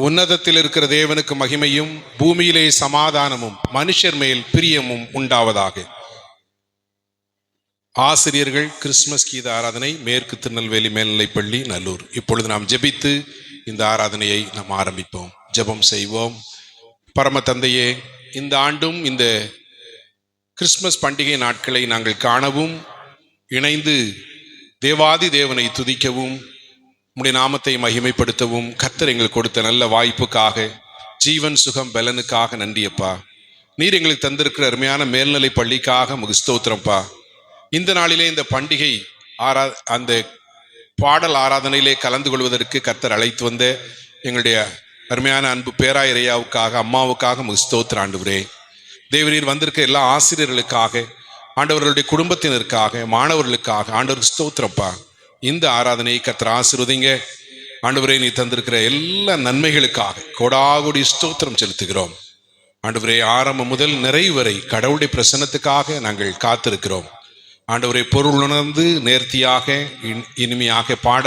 உன்னதத்தில் இருக்கிற தேவனுக்கு மகிமையும் பூமியிலே சமாதானமும் மனுஷர் மேல் பிரியமும் உண்டாவதாக. ஆசிரியர்கள் கிறிஸ்துமஸ் கீத ஆராதனை மேற்கு திருநெல்வேலி மேல்நிலைப்பள்ளி நல்லூர். இப்பொழுது நாம் ஜெபித்து இந்த ஆராதனையை நாம் ஆரம்பிப்போம். ஜெபம் செய்வோம். பரம தந்தையே, இந்த ஆண்டும் இந்த கிறிஸ்துமஸ் பண்டிகை நாட்களை நாங்கள் காணவும் இணைந்து தேவாதி தேவனை துதிக்கவும் உம்முடைய நாமத்தை மகிமைப்படுத்தவும் கர்த்தர் எங்களுக்கு கொடுத்த நல்ல வாய்ப்புக்காக, ஜீவன் சுகம் பலனுக்காக நன்றியப்பா. நீர் எங்களுக்கு தந்திருக்கிற அருமையான மேல்நிலை பள்ளிக்காக உமக்கு ஸ்தோத்திரம்ப்பா. இந்த நாளிலே இந்த பண்டிகை அந்த பாடல் ஆராதனையிலே கலந்து கொள்வதற்கு கர்த்தர் அழைத்து வந்த எங்களுடைய அருமையான அன்பு பேராயரையாவுக்காக, அம்மாவுக்காக உமக்கு ஸ்தோத்திரம் ஆண்டவரே. தேவரீர் வந்திருக்க எல்லா ஆசிரியர்களுக்காக, ஆண்டவர்களுடைய குடும்பத்தினருக்காக, மாணவர்களுக்காக ஆண்டவருக்கு ஸ்தோத்திரப்பா. இந்த ஆராதனையை கர்த்தர் ஆசீர்வதிங்க ஆண்டவரே. நீ தந்திருக்கிற எல்லா நன்மைகளுக்காக கோடாகோடி ஸ்தோத்திரம் செலுத்துகிறோம் ஆண்டவரே. ஆரம்பம் முதல் நிறைவு வரை கடவுளுடைய பிரசன்னத்துக்காக நாங்கள் காத்திருக்கிறோம் ஆண்டவரே. பொருள் உணர்ந்து நேர்த்தியாக இனிமையாக பாட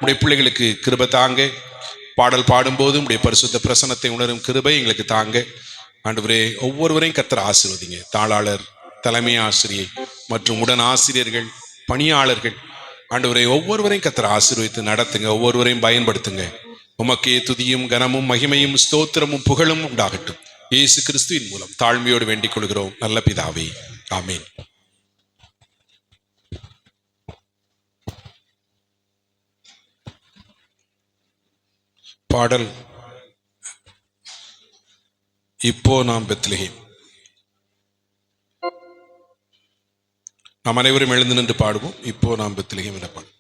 உடைய பிள்ளைகளுக்கு கிருபை தாங்க. பாடல் பாடும்போது உடைய பரிசுத்த பிரசன்னத்தை உணரும் கிருபை எங்களுக்கு தாங்க ஆண்டவரே. ஒவ்வொருவரையும் கர்த்தர் ஆசீர்வதிங்க. தாளாளர், தலைமை ஆசிரியை மற்றும் உடன் ஆசிரியர்கள், பணியாளர்கள் ஆண்டவரை ஒவ்வொருவரையும் கர்த்தர் ஆசீர்வதித்து நடத்துங்க. ஒவ்வொருவரையும் பயன்படுத்துங்க. உமக்கே துதியும் கனமும் மகிமையும் ஸ்தோத்திரமும் புகழும் உண்டாகட்டும். இயேசு கிறிஸ்துவின் மூலம் தாழ்மையோடு வேண்டிக் கொள்கிறோம் நல்ல பிதாவே, ஆமேன். பாடல் இப்போ நாம் பெத்லகேம். நாம் அனைவரும் எழுந்து நின்று பாடுவோம். இப்போ நாம் பெத்லகேம் என பாடுவோம்.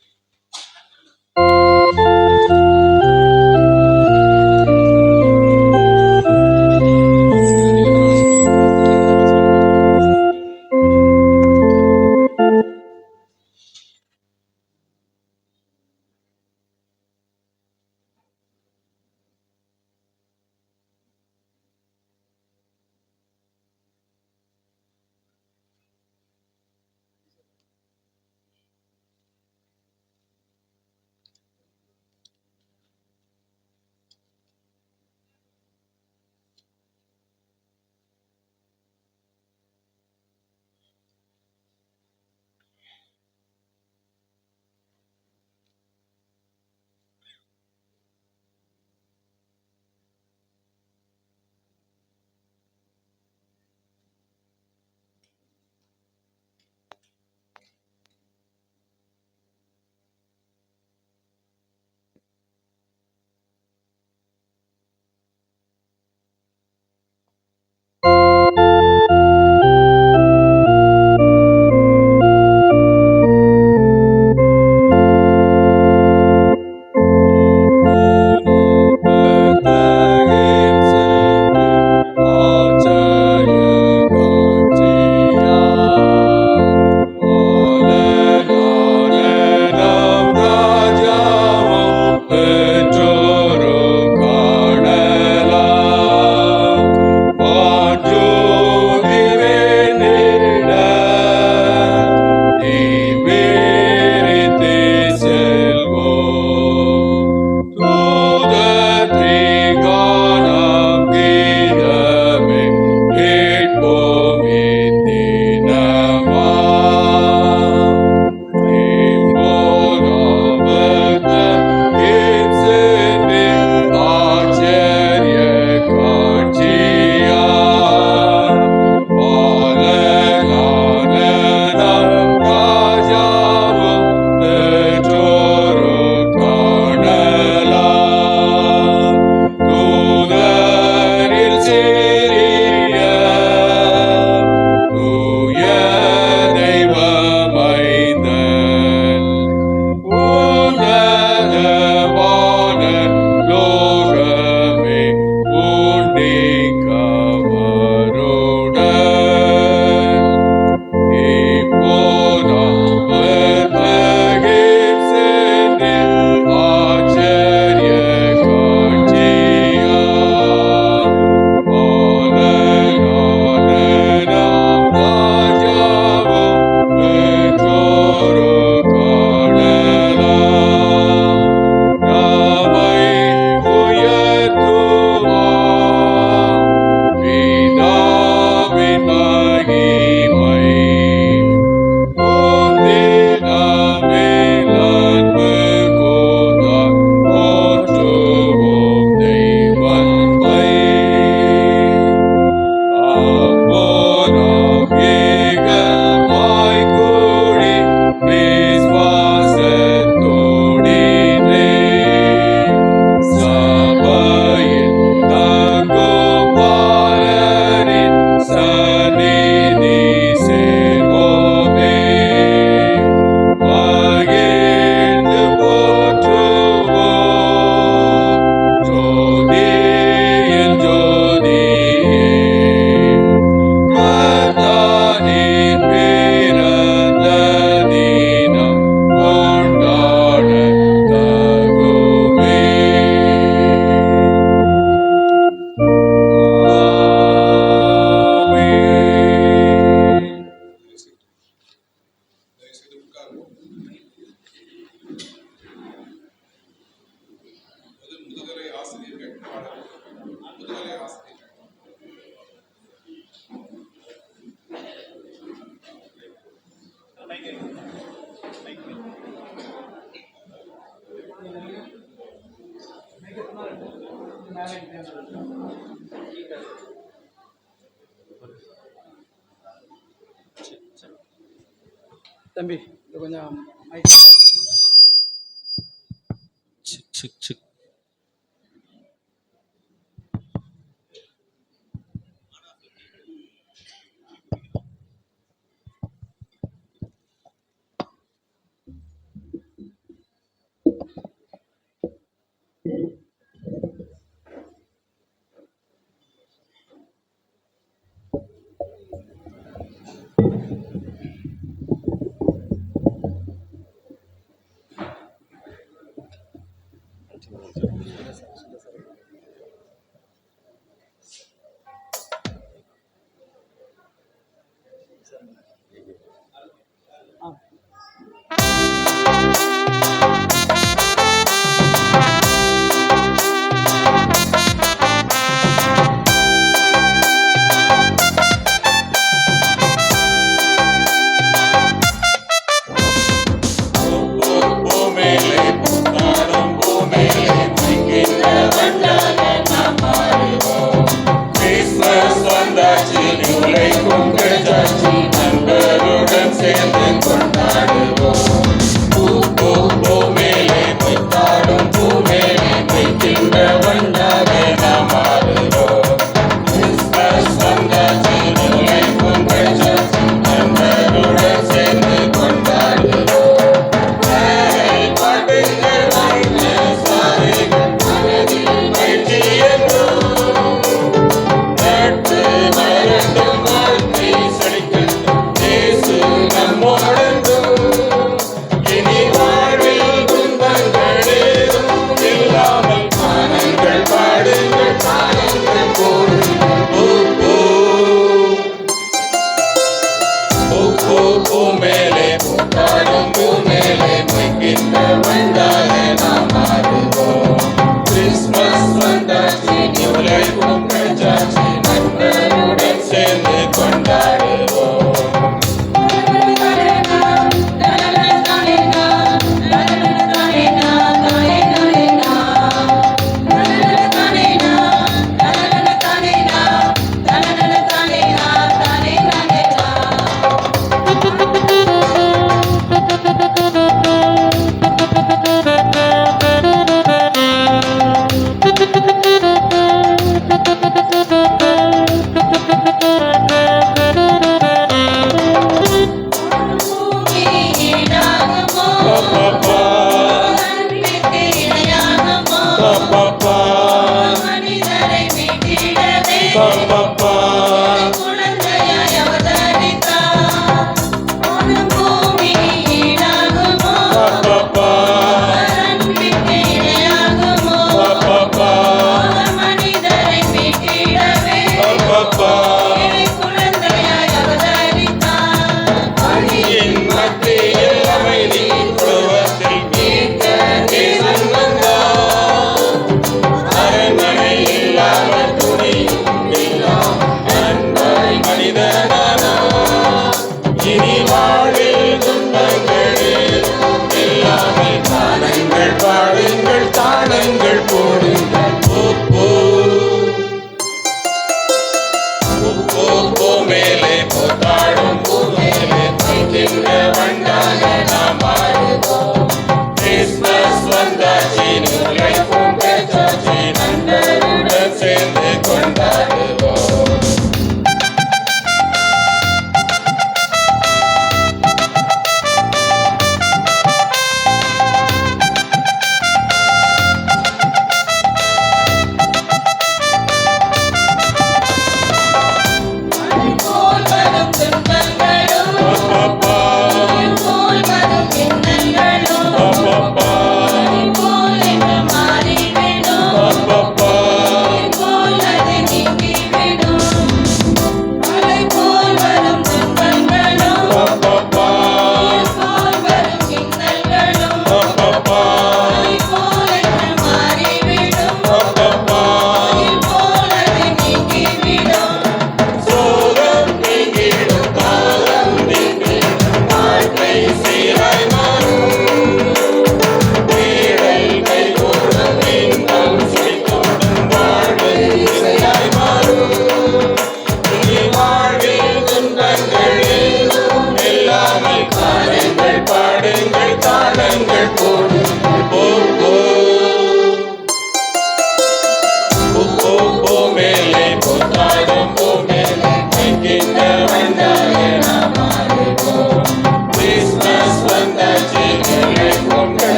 தம்பி கொஞ்சம்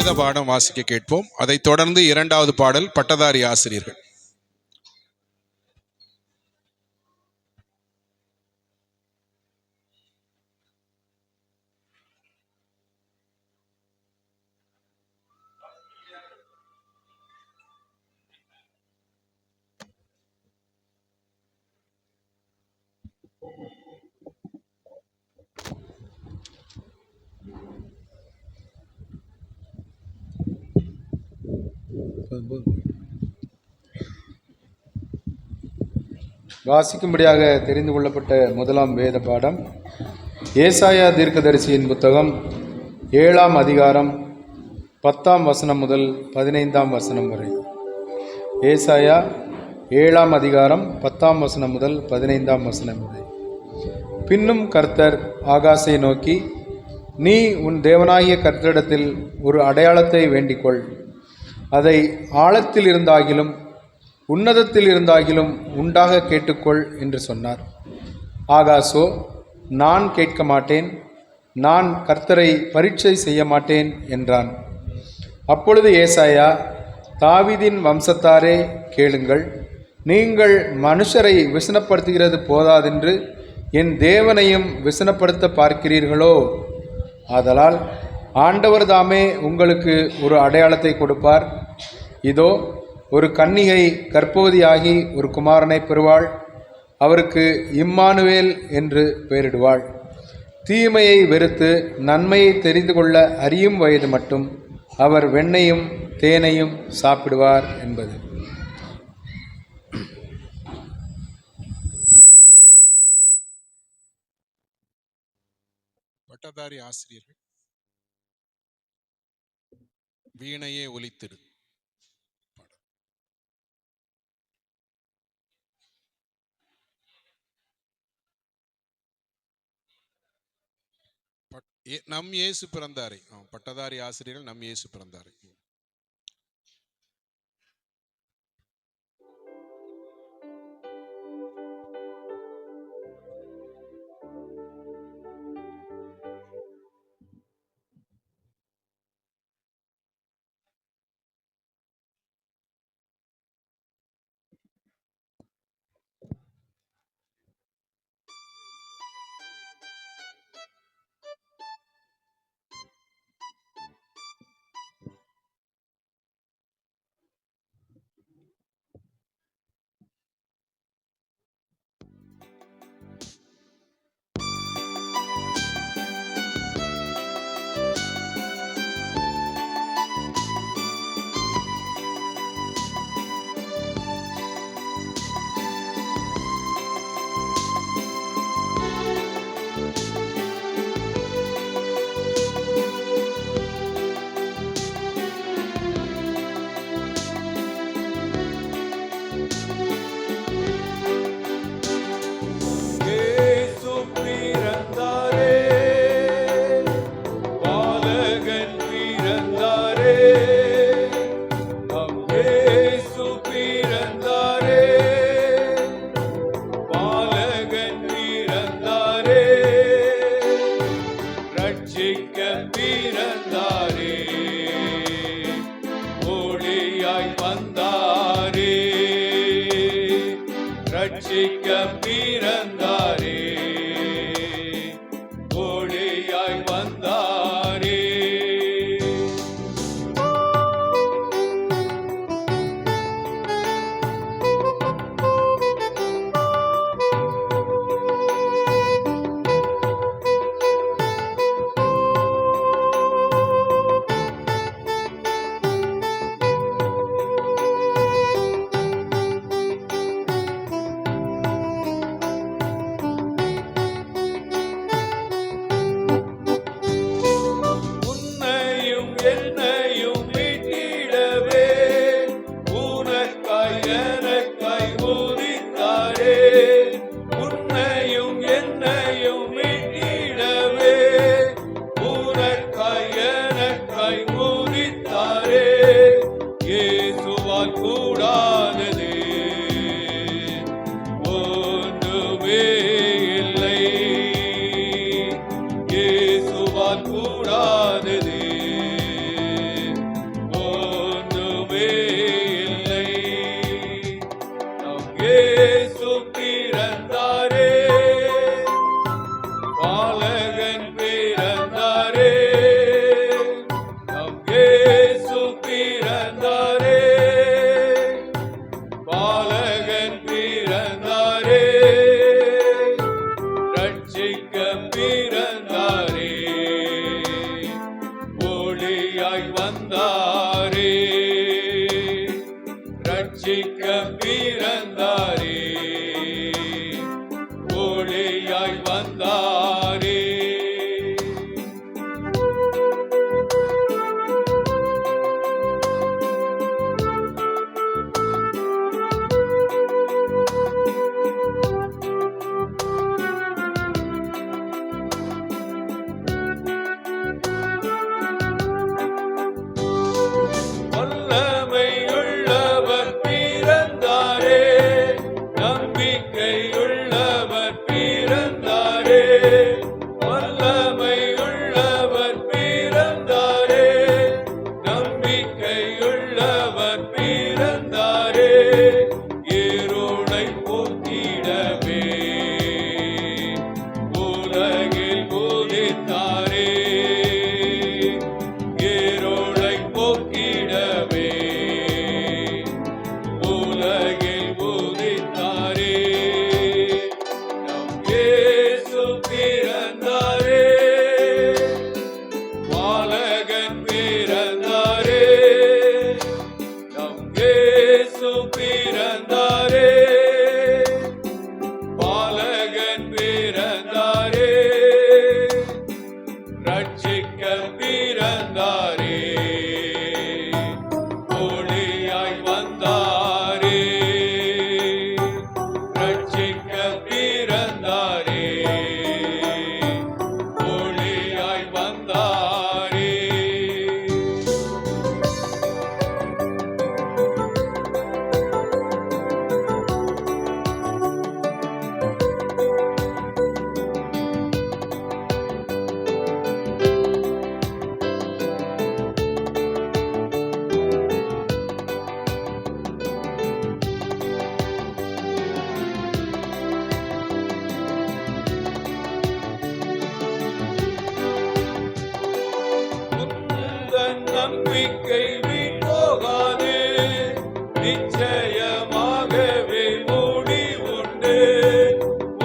வேத பாடம் வாசிக்க கேட்போம். அதைத் தொடர்ந்து இரண்டாவது பாடல் பட்டதாரி ஆசிரியர்கள். வாசிக்கும்படியாக தெரிந்து கொள்ளப்பட்ட முதலாம் வேத பாடம் ஏசாயா தீர்க்கதரிசியின் புத்தகம் 7ஆம் அதிகாரம் 10ஆம் வசனம் முதல் 15ஆம் வசனம் வரை. ஏசாயா 7ஆம் அதிகாரம் 10ஆம் வசனம் முதல் 15ஆம் வசனம் வரை. பின்னும் கர்த்தர் ஆகாசை நோக்கி, நீ உன் தேவனாகிய கர்த்தரிடத்தில் ஒரு அடையாளத்தை வேண்டிக்கொள், அதை ஆழத்தில் இருந்தாகிலும் உன்னதத்தில் இருந்தாகிலும் உண்டாக கேட்டுக்கொள் என்று சொன்னார். ஆகாசோ, நான் கேட்க மாட்டேன், நான் கர்த்தரை பரீட்சை செய்ய மாட்டேன் என்றான். அப்பொழுது ஏசாயா, தாவீதின் வம்சத்தாரே கேளுங்கள், நீங்கள் மனுஷரை விசனப்படுத்துகிறது போதாதென்று என் தேவனையும் விசனப்படுத்த பார்க்கிறீர்களோ? ஆதலால் ஆண்டவர் தாமே உங்களுக்கு ஒரு அடையாளத்தை கொடுப்பார். இதோ, ஒரு கன்னிகை கர்ப்பவதியாகி ஒரு குமாரனை பெறுவாள், அவருக்கு இம்மானுவேல் என்று பெயரிடுவாள். தீமையை வெறுத்து நன்மையை தெரிந்து கொள்ள அறியும் வயது மட்டும் அவர் வெண்ணையும் தேனையும் சாப்பிடுவார் என்பது. பட்டதாரி ஆசிரியர்கள். வீணையே ஒலித்திடு. நம் இயேசு பிறந்தாரே. பட்டதாரி ஆசிரியர்கள் நம் இயேசு பிறந்தாரே. ஒளியாய் வந்தாரே, ரட்சிக்க பிறந்தாரே, ஒளியாய் வந்தாரே. வல்லமையுள்ளவர் பிறந்தாரே, நம்பிக்கையுள்ளவர் பிறந்தாரே, வல்லமையுள்ளவர் பிறந்தாரே, நம்பிக்கையுள்ளவர் பிறந்தாரே, இருளை போக்கிடவே உலகில் உதித்தாரே, இருளை போக்கிடவே உலகில் உதித்தாரே. நம் இயேசு பிறந்தாரே, பாலகன் பிறந்தாரே, நம் இயேசு பிறந்தாரே, பாலகன் பிறந்தாரே, ரட்சிக்க பிறந்தாரே, ஒளியாய் வந்தாரே, ரட்சிக்க பிறந்தாரே, ஒளியாய் வந்தாரே. உந்தன் நம்பிக்கை வீண் நிச்சயமாகவே முடிவுண்டு.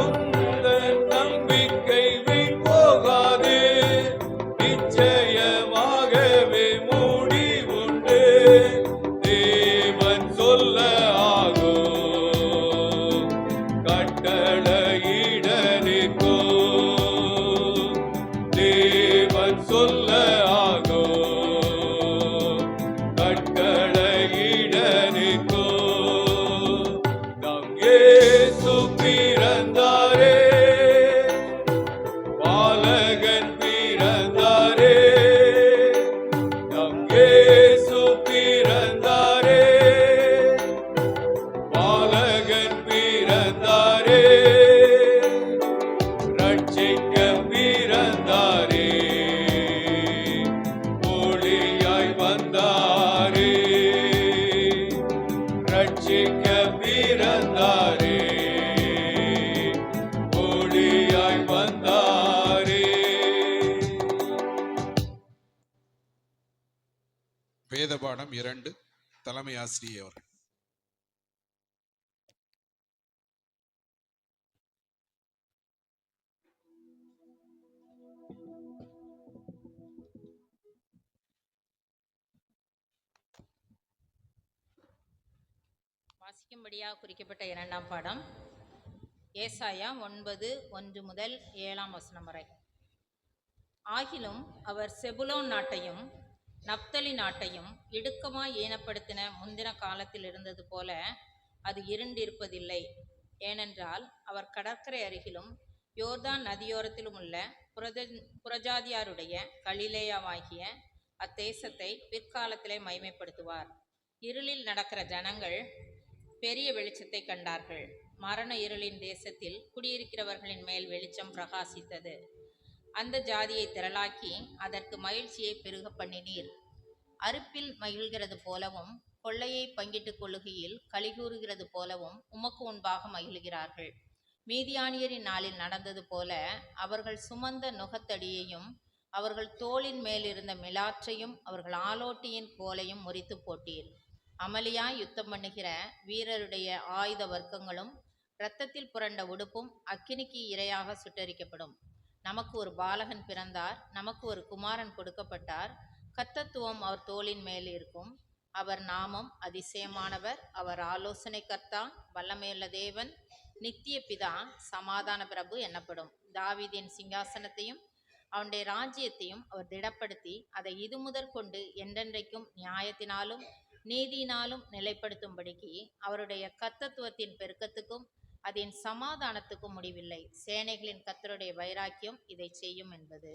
உந்தன் நம்பிக்கை வீண் நிச்சயமாகவே முடிவுண்டு. தேவன் சொல்ல ஆகும், கட்டளையிடனிக்கோ, தேவன் சொல்ல ஆகும், கட்டளையிடனிக்கோ. நம் இயேசு பிறந்தாரே, பாலகன் பிறந்தாரே, நம் இயேசு பிறந்தாரே, பாலகன் பிறந்தாரே, ரட்சிக்க பிறந்தாரே, ஒளியாய் வந்தாரே, ரட்சிக்க பிறந்தாரே, ஒளியாய் வந்தாரே. வேத பாடம் 2, தலைமை ஆசிரியர் அவர்கள். வாசிக்கும்படியாக குறிக்கப்பட்ட 2ஆம் பாடம் ஏசாயா 9:1 முதல் 7ஆம் வசனம் வரை. ஆகிலும் அவர் செபுலோன் நாட்டையும் நப்தலி நாட்டையும் இடுக்கமாய் ஈனப்படுத்தின முந்தின காலத்தில் இருந்தது போல அது இருண்டிருப்பதில்லை. ஏனென்றால் அவர் கடற்கரை அருகிலும் யோர்தான் நதியோரத்திலும் உள்ள புறஜாதியாருடைய கலிலேயாவாகிய அத்தேசத்தை பிற்காலத்திலே மைமைப்படுத்துவார். இருளில் நடக்கிற ஜனங்கள் பெரிய வெளிச்சத்தை கண்டார்கள். மரண இருளின் தேசத்தில் குடியிருக்கிறவர்களின் மேல் வெளிச்சம் பிரகாசித்தது. அந்த ஜாதியை திரளாக்கி அதற்கு மகிழ்ச்சியை பெருக பண்ணினீர். அறுப்பில் மகிழ்கிறது போலவும் கொள்ளையை பங்கிட்டுக் கொள்ளுகையில் களிகூறுகிறது போலவும் உமக்கு முன்பாக மகிழ்கிறார்கள். மீதியானியரின் நாளில் நடந்தது போல அவர்கள் சுமந்த நுகத்தடியையும் அவர்கள் தோளின் மேலிருந்த மிலாற்றையும் அவர்கள் ஆலோட்டியின் கோலையும் முறித்து போட்டீர். அமளியாய் யுத்தம் பண்ணுகிற வீரருடைய ஆயுத வர்க்கங்களும் இரத்தத்தில் புரண்ட உடுப்பும் அக்கினிக்கு இரையாக சுட்டரிக்கப்படும். நமக்கு ஒரு பாலகன் பிறந்தார், நமக்கு ஒரு குமாரன் கொடுக்கப்பட்டார். கர்த்தத்துவம் அவர் தோளின் மேல் இருக்கும். அவர் நாமம் அதிசயமானவர். அவர் ஆலோசனை கர்த்தா, வல்லமையுள்ள தேவன், நித்திய பிதா, சமாதான பிரபு எனப்படும். தாவீதின் சிங்காசனத்தையும் அவனுடைய ராஜ்யத்தையும் அவர் திடப்படுத்தி அதை இது முதற் கொண்டு என்றென்றைக்கும் நியாயத்தினாலும் நீதியினாலும் நிலைப்படுத்தும்படிக்கு அவருடைய கர்த்தத்துவத்தின் பெருக்கத்துக்கும் அதன் சமாதானத்துக்கும் முடிவில்லை. சேனைகளின் கர்த்தருடைய வைராக்கியம் இதை செய்யும் என்பது.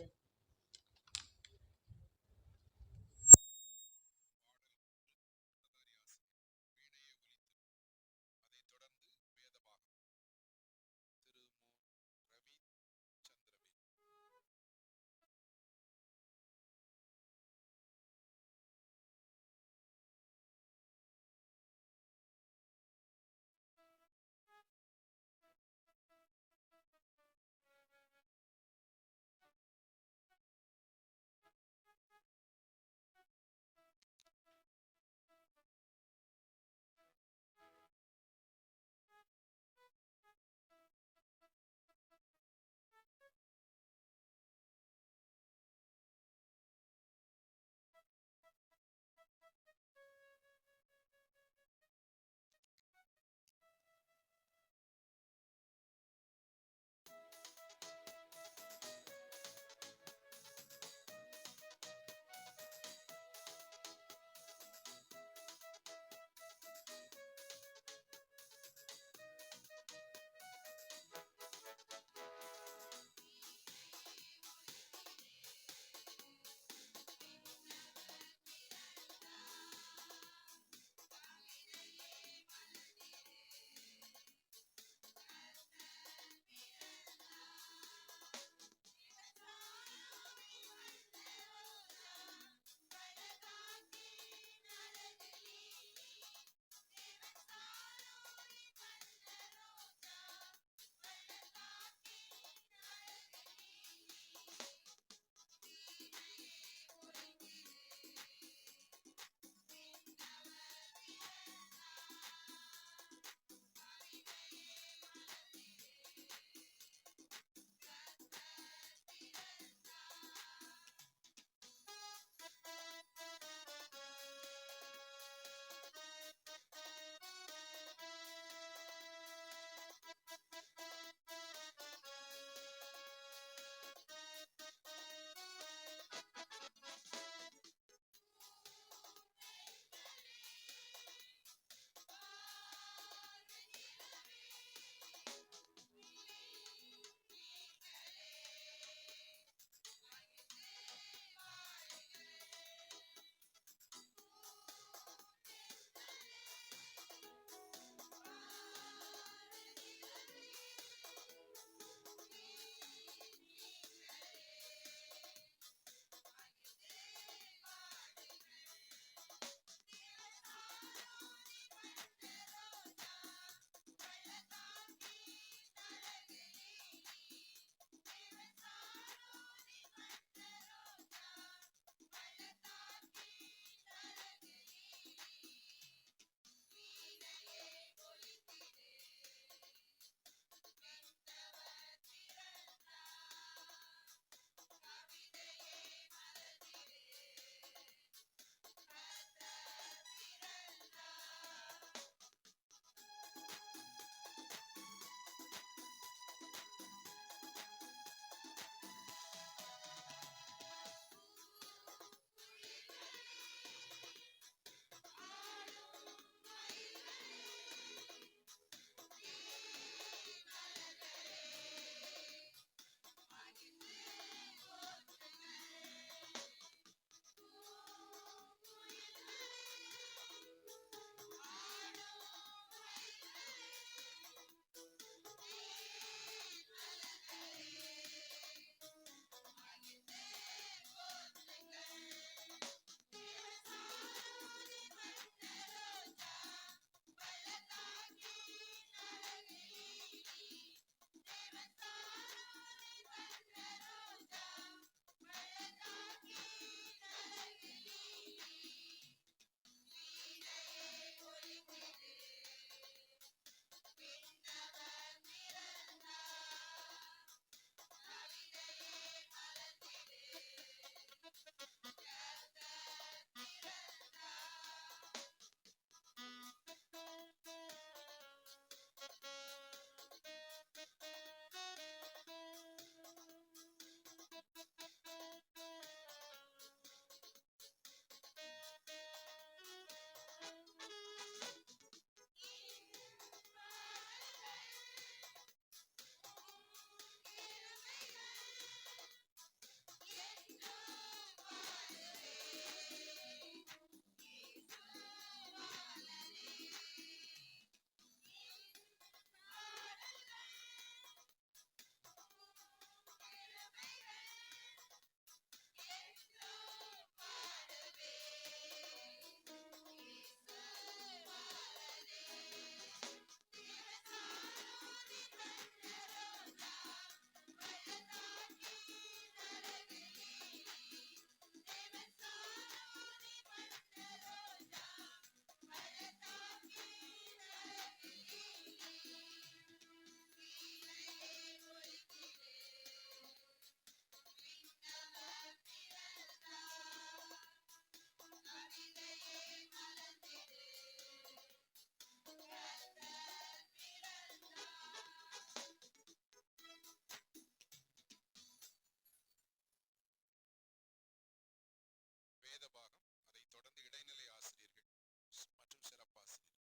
வேத பாகம், அதைத் தொடர்ந்து இடைநிலை ஆசிரியர்கள் மற்றும் சிறப்பாசிரியர்.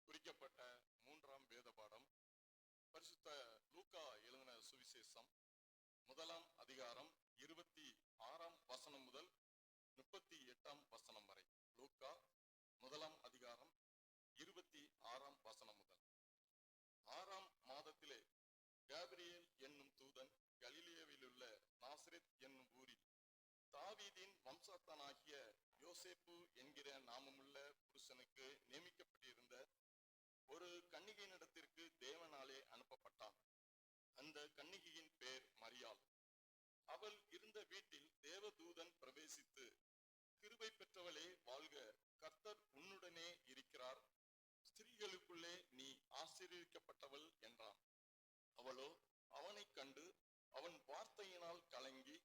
குறிக்கப்பட்ட மூன்றாம் வேத பாடம் பரிசுத்த லூக்கா எழுதின சுவிசேஷம் 1ஆம் அதிகாரம் 26ஆம் வசனம் முதல் 38ஆம் வசனம் வரை. லூக்கா 1ஆம் அதிகாரம் 26ஆம் வசனம் முதல். 6ஆம் மாதத்திலே காபிரியேல் என்னும் தூதன் கலிலேயாவில் உள்ள நாசரேத் என்னும் ஊரில் தாவீதின் வம்சத்தானாகிய யோசேப்பு என்கிற நாமமுள்ள புருஷனுக்கு நியமிக்கப்பட்டிருந்த ஒரு கன்னிகையினிடத்திற்கு தேவனாலே அனுப்பப்பட்டான். அந்த கன்னிகையின் பேர் மரியாள். அவள் இருந்த வீட்டில் தேவதூதன் பிரவேசித்து, கிருபை பெற்றவளே வாழ்க, கர்த்தர் உன்னுடனே இருக்கிறார், ஸ்திரீகளுக்குள்ளே நீ ஆசீர்வதிக்கப்பட்டவள் என்றான். அவளோ அவனை கண்டு அவன் வார்த்தையினால் கலங்கி,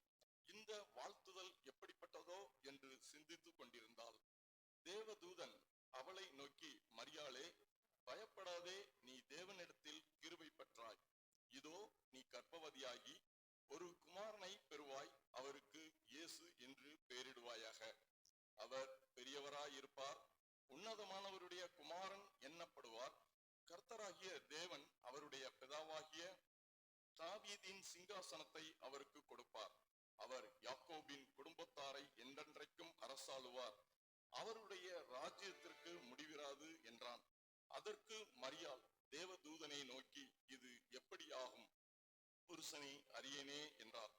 இந்த வாழ்த்துதல் எப்படிப்பட்டதோ என்று சிந்தித்துக் கொண்டிருந்தாள். தேவதூதன் அவளை நோக்கி, மரியாளே, பயப்படாதே, நீ தேவனிடத்தில் கிருபை பெற்றாய். இதோ நீ கர்ப்பவதியாகி ஒரு குமாரனை பெறுவாய், அவருக்கு இயேசு என்று பெயரிடுவாயாக. அவர் பெரியவராயிருப்பார், உன்னதமானவருடைய குமாரன் எண்ணப்படுவார். கர்த்தராகிய தேவன் அவருடைய பிதாவாகிய தாவீதின் சிங்காசனத்தை அவருக்கு கொடுப்பார். அவர் யாக்கோபின் குடும்பத்தாரை என்றென்றைக்கும் அரசாளுவார், அவருடைய ராஜ்யத்திற்கு முடிவிராது என்றான். அதற்கு மரியாள் தேவதூதனை நோக்கி, இது எப்படி ஆகும், புருஷனை அறியேனே என்றார்.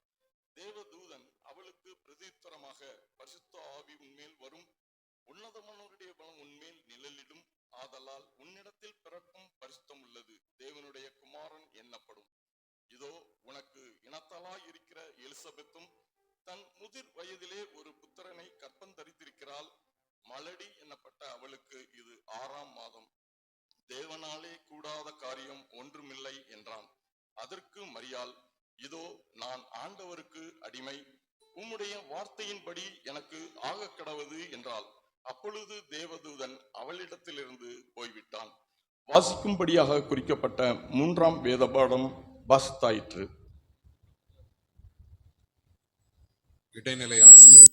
தேவதூதன் அவளுக்கு பிரதியுத்தரமாக, பரிசுத்த ஆவி உன்மேல் வரும், உன்னதமானவருடைய பலம் உன்மேல் நிழலிடும், ஆதலால் உன்னிடத்தில் பிறக்கும் பரிசுத்தம் உள்ளது தேவனுடைய குமாரன் எண்ணப்படும். இதோ உனக்கு இனத்தாலாய் இருக்கிற எலிசபெத்தும் தன் முதிர் வயதிலே ஒரு புத்திரனை கற்பம் தரித்திருக்கிறாள். மலடி எண்ணப்பட்ட அவளுக்கு இது 6ஆம் மாதம், தேவனாலே கூடாத காரியம் ஒன்றுமில்லை என்றான். அதற்கு மரியாள், இதோ நான் ஆண்டவருக்கு அடிமை, உம்முடைய வார்த்தையின்படி எனக்கு ஆக கடவது என்றாள். அப்பொழுது தேவதூதன் அவளிடத்திலிருந்து போய்விட்டான். வாசிக்கும்படியாக குறிக்கப்பட்ட 3ஆம் வேத பாடம் வாசித்தாயிற்று. இடைநிலை ஆசிரியர்.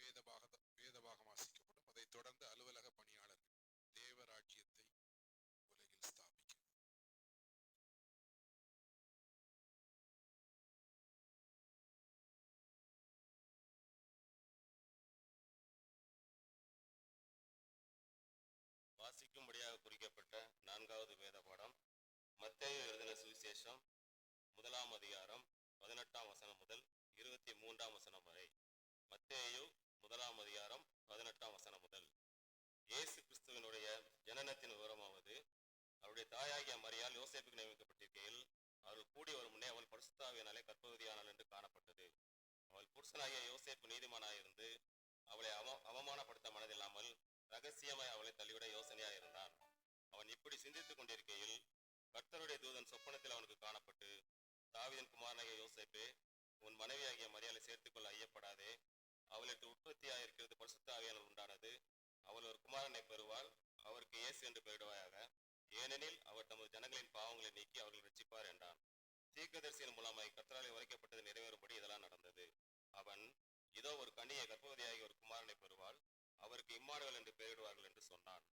வேதபாகம் வாசிக்கப்படும். அதைத் தொடர்ந்து அலுவலக பணியாளர்கள் தேவராஜ்யத்தை உலகில் ஸ்தாபிக்க. வாசிக்கும்படியாக குறிக்கப்பட்ட 4வது வேத பாடம் மத்தேயு எழுதின சுவிசேஷம் 1ஆம் அதிகாரம் 18ஆம் வசனம் முதல் 23ஆம் வசனம் வரை. மத்தேயு 1ஆம் அதிகாரம் 18ஆம் வசனம் முதல். இயேசு கிறிஸ்துவினுடைய ஜனனத்தின் விவரமாவது, அவருடைய தாயாகிய மரியாள் யோசேப்புக்கு நியமிக்கப்பட்டிருக்கையில் அவர்கள் கூடி வரும் முன்னே அவள் பரிசுத்தாவியினாலே கர்ப்பவதியானாள் என்று காணப்பட்டது. அவள் புருஷனாகிய யோசேப்பு நீதிமானாயிருந்து அவளை அவமானப்படுத்த மனதில்லாமல் ரகசியமாய் அவளை தள்ளிவிட யோசனையாயிருந்தான். அவன் இப்படி சிந்தித்துக் கொண்டிருக்கையில் கர்த்தருடைய தூதன் சொப்பனத்தில் அவனுக்கு காணப்பட்டு, தாவீதின் குமாரனாகிய யோசேப்பே, உன் மனைவியாகிய மரியாளை சேர்த்துக்கொள்ள ஐயப்படாதே. அவளுக்கு உற்பத்தியாயிருக்கிறது பரிசுத்த ஆவியானவர் உண்டானது. அவள் ஒரு குமாரனை பெறுவாள். அவருக்கு இயேசு என்று பெயரிடுவாயாக. ஏனெனில் அவர் தமது ஜனங்களின் பாவங்களை நீக்கி அவர்கள் ரட்சிப்பார் என்றான். தீர்க்கதரிசியின் மூலமாய் கர்த்தராலே உரைக்கப்பட்டது நிறைவேறும்படி இதெல்லாம் நடந்தது. அவன், இதோ ஒரு கன்னியை கர்ப்பவதியாகி ஒரு குமாரனை பெறுவாள். அவருக்கு இம்மானுவேல் என்று பெயரிடுவார்கள் என்று சொன்னான்.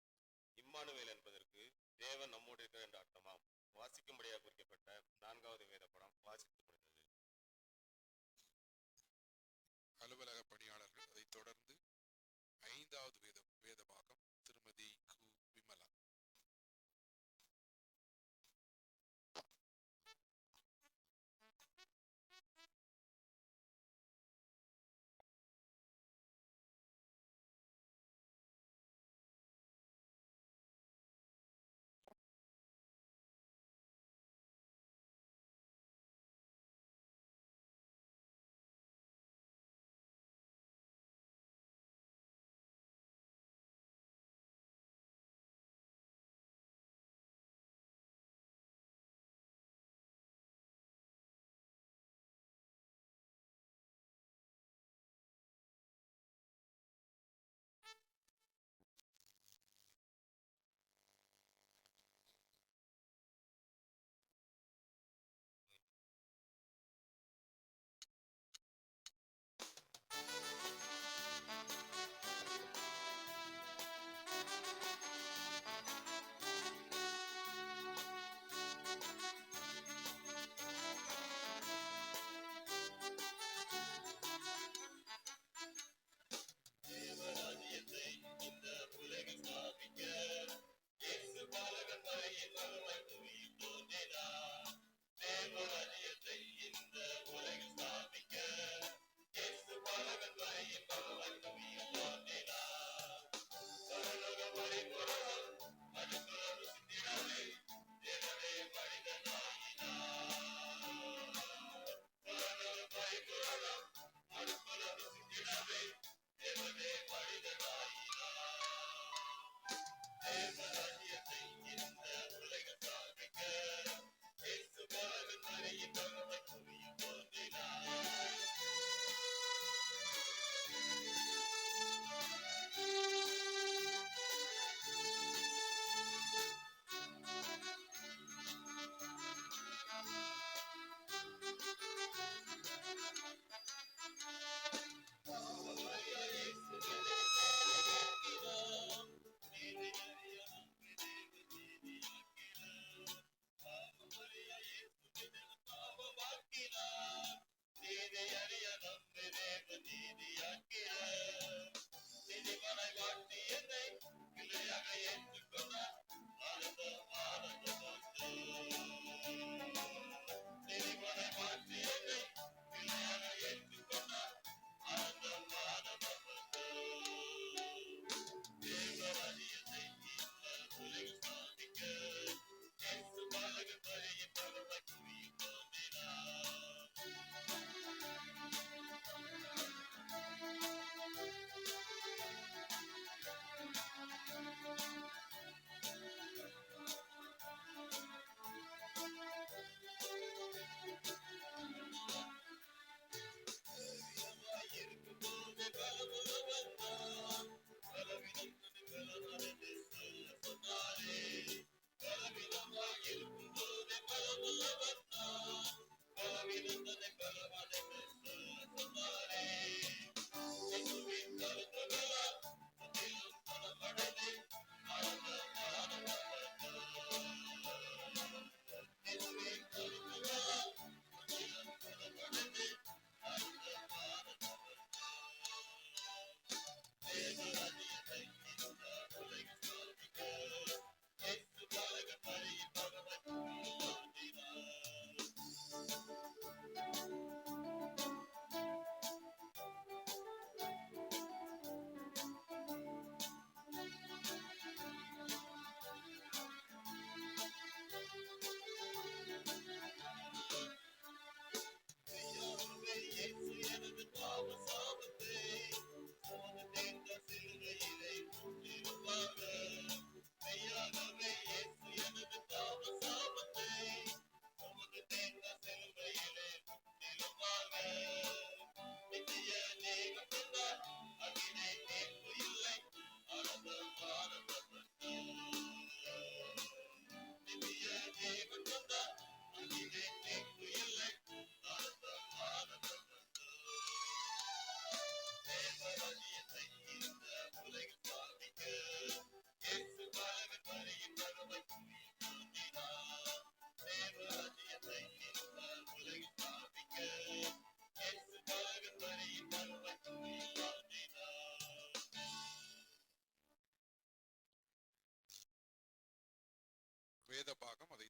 இம்மானுவேல் என்பதற்கு தேவன் நம்மோடு இருக்கிறார் என்ற அர்த்தமாம். வாசிக்கும்படியாக குறிக்கப்பட்ட 4வது வேத படம் வாசித்து முடிந்தது. அலுவலக பணியாளர்கள். அதைத் தொடர்ந்து 5வது வேதபாகம் திருமதி கு விமலா.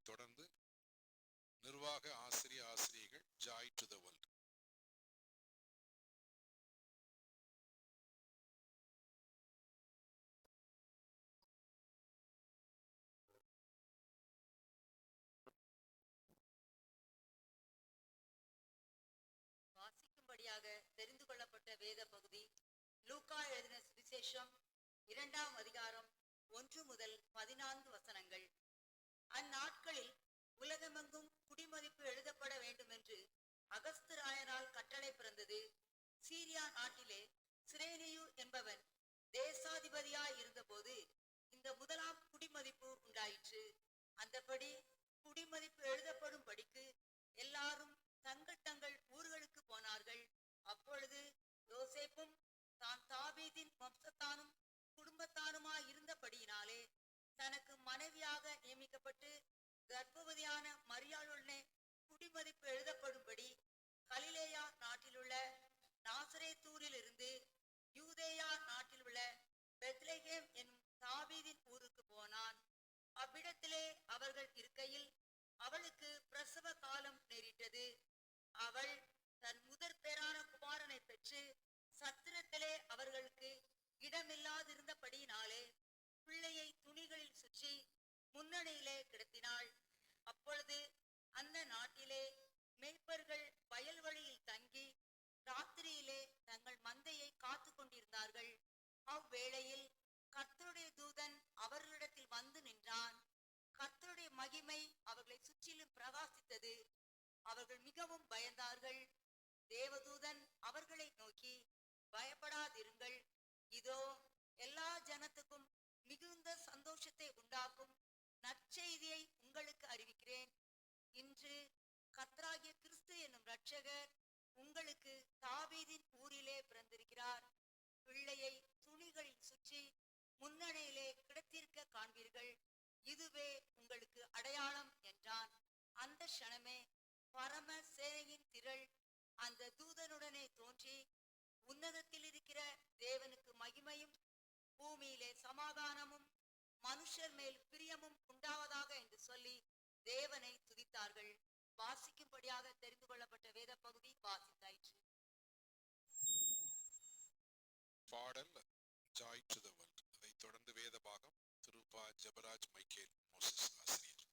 தொடர்ந்து நிர்வாக ஆசிரியைகள் ஜாய் டு த வேர்ல்ட். வாசிக்கும்படியாக தெரிந்து கொள்ளப்பட்ட வேத பகுதி லூக்கா எழுதின சுவிசேஷம் 2ஆம் அதிகாரம் 1 முதல் 14 வசனங்கள். அந்நாட்களில் உலகமெங்கும் குடிமதிப்பு எழுதப்பட வேண்டும் என்று அகஸ்துராயனால் கட்டளை பிறந்தது. சீரியா நாட்டிலே சிரேனியு என்பவன் தேசாதிபதியாய் இருந்தபோது இந்த முதலாம் குடிமதிப்பு உண்டாயிற்று. அந்தபடி குடிமதிப்பு எழுதப்படும் படிக்கு எல்லாரும் தங்கள் தங்கள் ஊர்களுக்கு போனார்கள். அப்பொழுது யோசேப்பும் தான் தாவீதின் வம்சத்தானும் குடும்பத்தானுமாய் இருந்தபடியினாலே தனக்கு மனைவியாக நியமிக்கப்பட்டு கர்ப்பவதியான மரியாளுடனே குடிமதிப்பு எழுதப்படும்படி கலிலேயா நாட்டிலுள்ள நாசரேத்தூரில் இருந்து யூதேயா நாட்டில் உள்ள பெத்லெகேம் என்னும் தாவீதின் ஊருக்கு போனான். அவ்விடத்திலே அவர்கள் இருக்கையில் அவளுக்கு பிரசவ காலம் நேரிட்டது. அவள் தன் முதற் பேரான குமாரனை பெற்று சத்திரத்திலே அவர்களுக்கு இடமில்லாதிருந்தபடியினாலே பிள்ளையை துணிகளில் சுற்றி முன்னணியிலே கிடத்தினாள். அப்பொழுது அந்த நாட்டிலே மேய்ப்பர்கள் வயல்வெளியில் தங்கி ராத்திரியிலே தங்கள் மந்தையை காத்து கொண்டிருந்தார்கள். அவ்வேளையில் கர்த்தருடைய தூதன் அவர்களிடத்தில் வந்து நின்றான். கர்த்தருடைய மகிமை அவர்களை சுற்றிலும் பிரகாசித்தது. அவர்கள் மிகவும் பயந்தார்கள். தேவதூதன் அவர்களை நோக்கி, பயப்படாதிருங்கள், இதோ எல்லா ஜனத்துக்கும் மிகுந்த சந்தோஷத்தை உண்டாக்கும் நற்செய்தியை உங்களுக்கு அறிவிக்கிறேன். இன்று கர்த்தராகிய கிறிஸ்து என்னும் இரட்சகர் உங்களுக்கு தாவீதின் ஊரிலே பிறந்திருக்கிறார். பிள்ளையை துணிகளில் சுற்றி முன்னணியிலே கிடத்திருக்க காண்பீர்கள். இதுவே உங்களுக்கு அடையாளம் என்றான். அந்த க்ஷணமே பரம சேனையின் திரள் அந்த தூதனுடனே தோன்றி, உன்னதத்தில் இருக்கிற தேவனுக்கு மகிமையும் பூமியிலே சமாதானமும் மனுஷர் மேல் பிரியமும் உண்டாவதாக என்று சொல்லி தேவனை துதித்தார்கள். வாசிக்கும்படியாக தெரிந்து கொள்ளப்பட்ட வேத பகுதி வாசித்தாயிற்று. பாடல் ஜாய் டு த வேர்ல்ட். அதைத் தொடர்ந்து வேத பாகம் திருப்பா ஜெபராஜ் மைக்கேல் மோசஸ் ஆசிரியர்.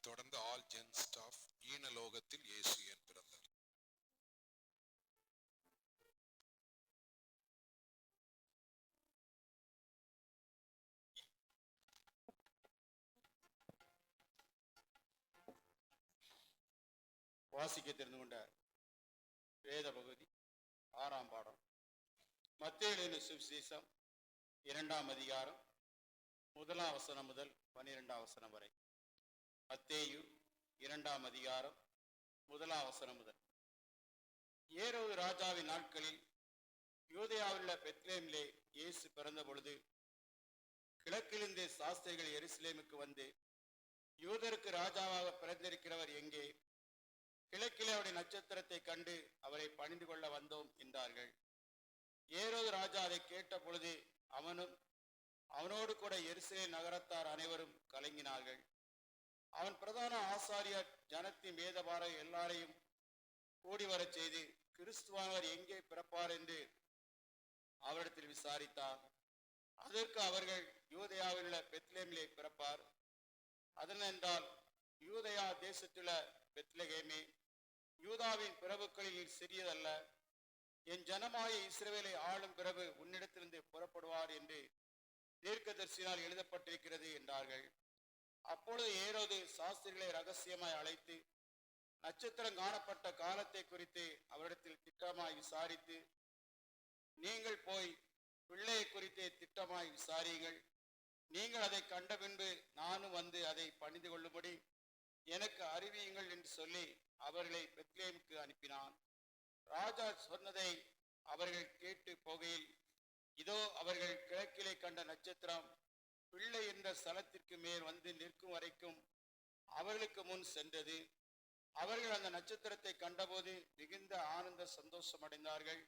தொடர்ந்து ஆல் ஜென்ஸ்ட் ஆஃப் ஈனலோகத்தில் இயேசு ஏன் பிறந்தார். வாசிக்க தெரிந்து கொண்ட வேத பகுதி 6ஆம் பாடம். மத்தேயு எழுதின சுவிசேஷம் 2ஆம் அதிகாரம் 1ஆம் வசனம் முதல் 12ஆம் வசனம் வரை. மத்தேயு 2ஆம் அதிகாரம் 1ஆம் வசனம் முதல். ஏரோது ராஜாவின் நாட்களில் யூதேயாவில் உள்ள பெத்லேமிலே இயேசு பிறந்த பொழுது கிழக்கிலிருந்து சாஸ்திரிகள் எருசலேமுக்கு வந்து, யூதருக்கு ராஜாவாக பிறந்திருக்கிறவர் எங்கே? கிழக்கிலே அவருடைய நட்சத்திரத்தை கண்டு அவரை பணிந்து கொள்ள வந்தோம் என்றார்கள். ஏரோது ராஜா அதை கேட்ட பொழுது அவனும் அவனோடு கூட எருசலேம் நகரத்தார் அனைவரும் கலங்கினார்கள். அவன் பிரதான ஆசாரியர் ஜனத்தின் வேதபாரகர் எல்லாரையும் கூடி வரச் செய்து, கிறிஸ்துவானவர் எங்கே பிறப்பார் என்று அவரிடத்தில் விசாரித்தார். அதற்கு அவர்கள், யூதேயாவில் உள்ள பெத்லேமிலே பிறப்பார். அதனென்றால், யூதேயா தேசத்துள்ள பெத்லகேமே, யூதாவின் பிரபுக்களில் நீர் சிறியதல்ல. என் ஜனமாய இஸ்ரவேலை ஆளும் பிரபு உன்னிடத்திலிருந்து புறப்படுவார் என்று தீர்க்கதரிசியினால் எழுதப்பட்டிருக்கிறது என்றார்கள். அப்பொழுது ஏரோது சாஸ்திரிகளை ரகசியமாய் அழைத்து நட்சத்திரம் காணப்பட்ட காலத்தை குறித்து அவரிடத்தில் திட்டமாய் விசாரித்து, நீங்கள் போய் பிள்ளையை குறித்தே திட்டமாய் விசாரியுங்கள். நீங்கள் அதை கண்ட பின்பு நானும் வந்து அதை பணிந்து கொள்ளும்படி எனக்கு அறிவியுங்கள் என்று சொல்லி அவர்களை பெத்லேமுக்கு அனுப்பினான். ராஜா சொன்னதை அவர்கள் கேட்டு போகையில், இதோ அவர்கள் கிழக்கிலே கண்ட நட்சத்திரம் பிள்ளை என்ற ஸ்தலத்திற்கு மேல் வந்து நிற்கும் வரைக்கும் அவர்களுக்கு முன் சென்றது. அவர்கள் அந்த நட்சத்திரத்தை கண்டபோது மிகுந்த ஆனந்த சந்தோஷம் அடைந்தார்கள்.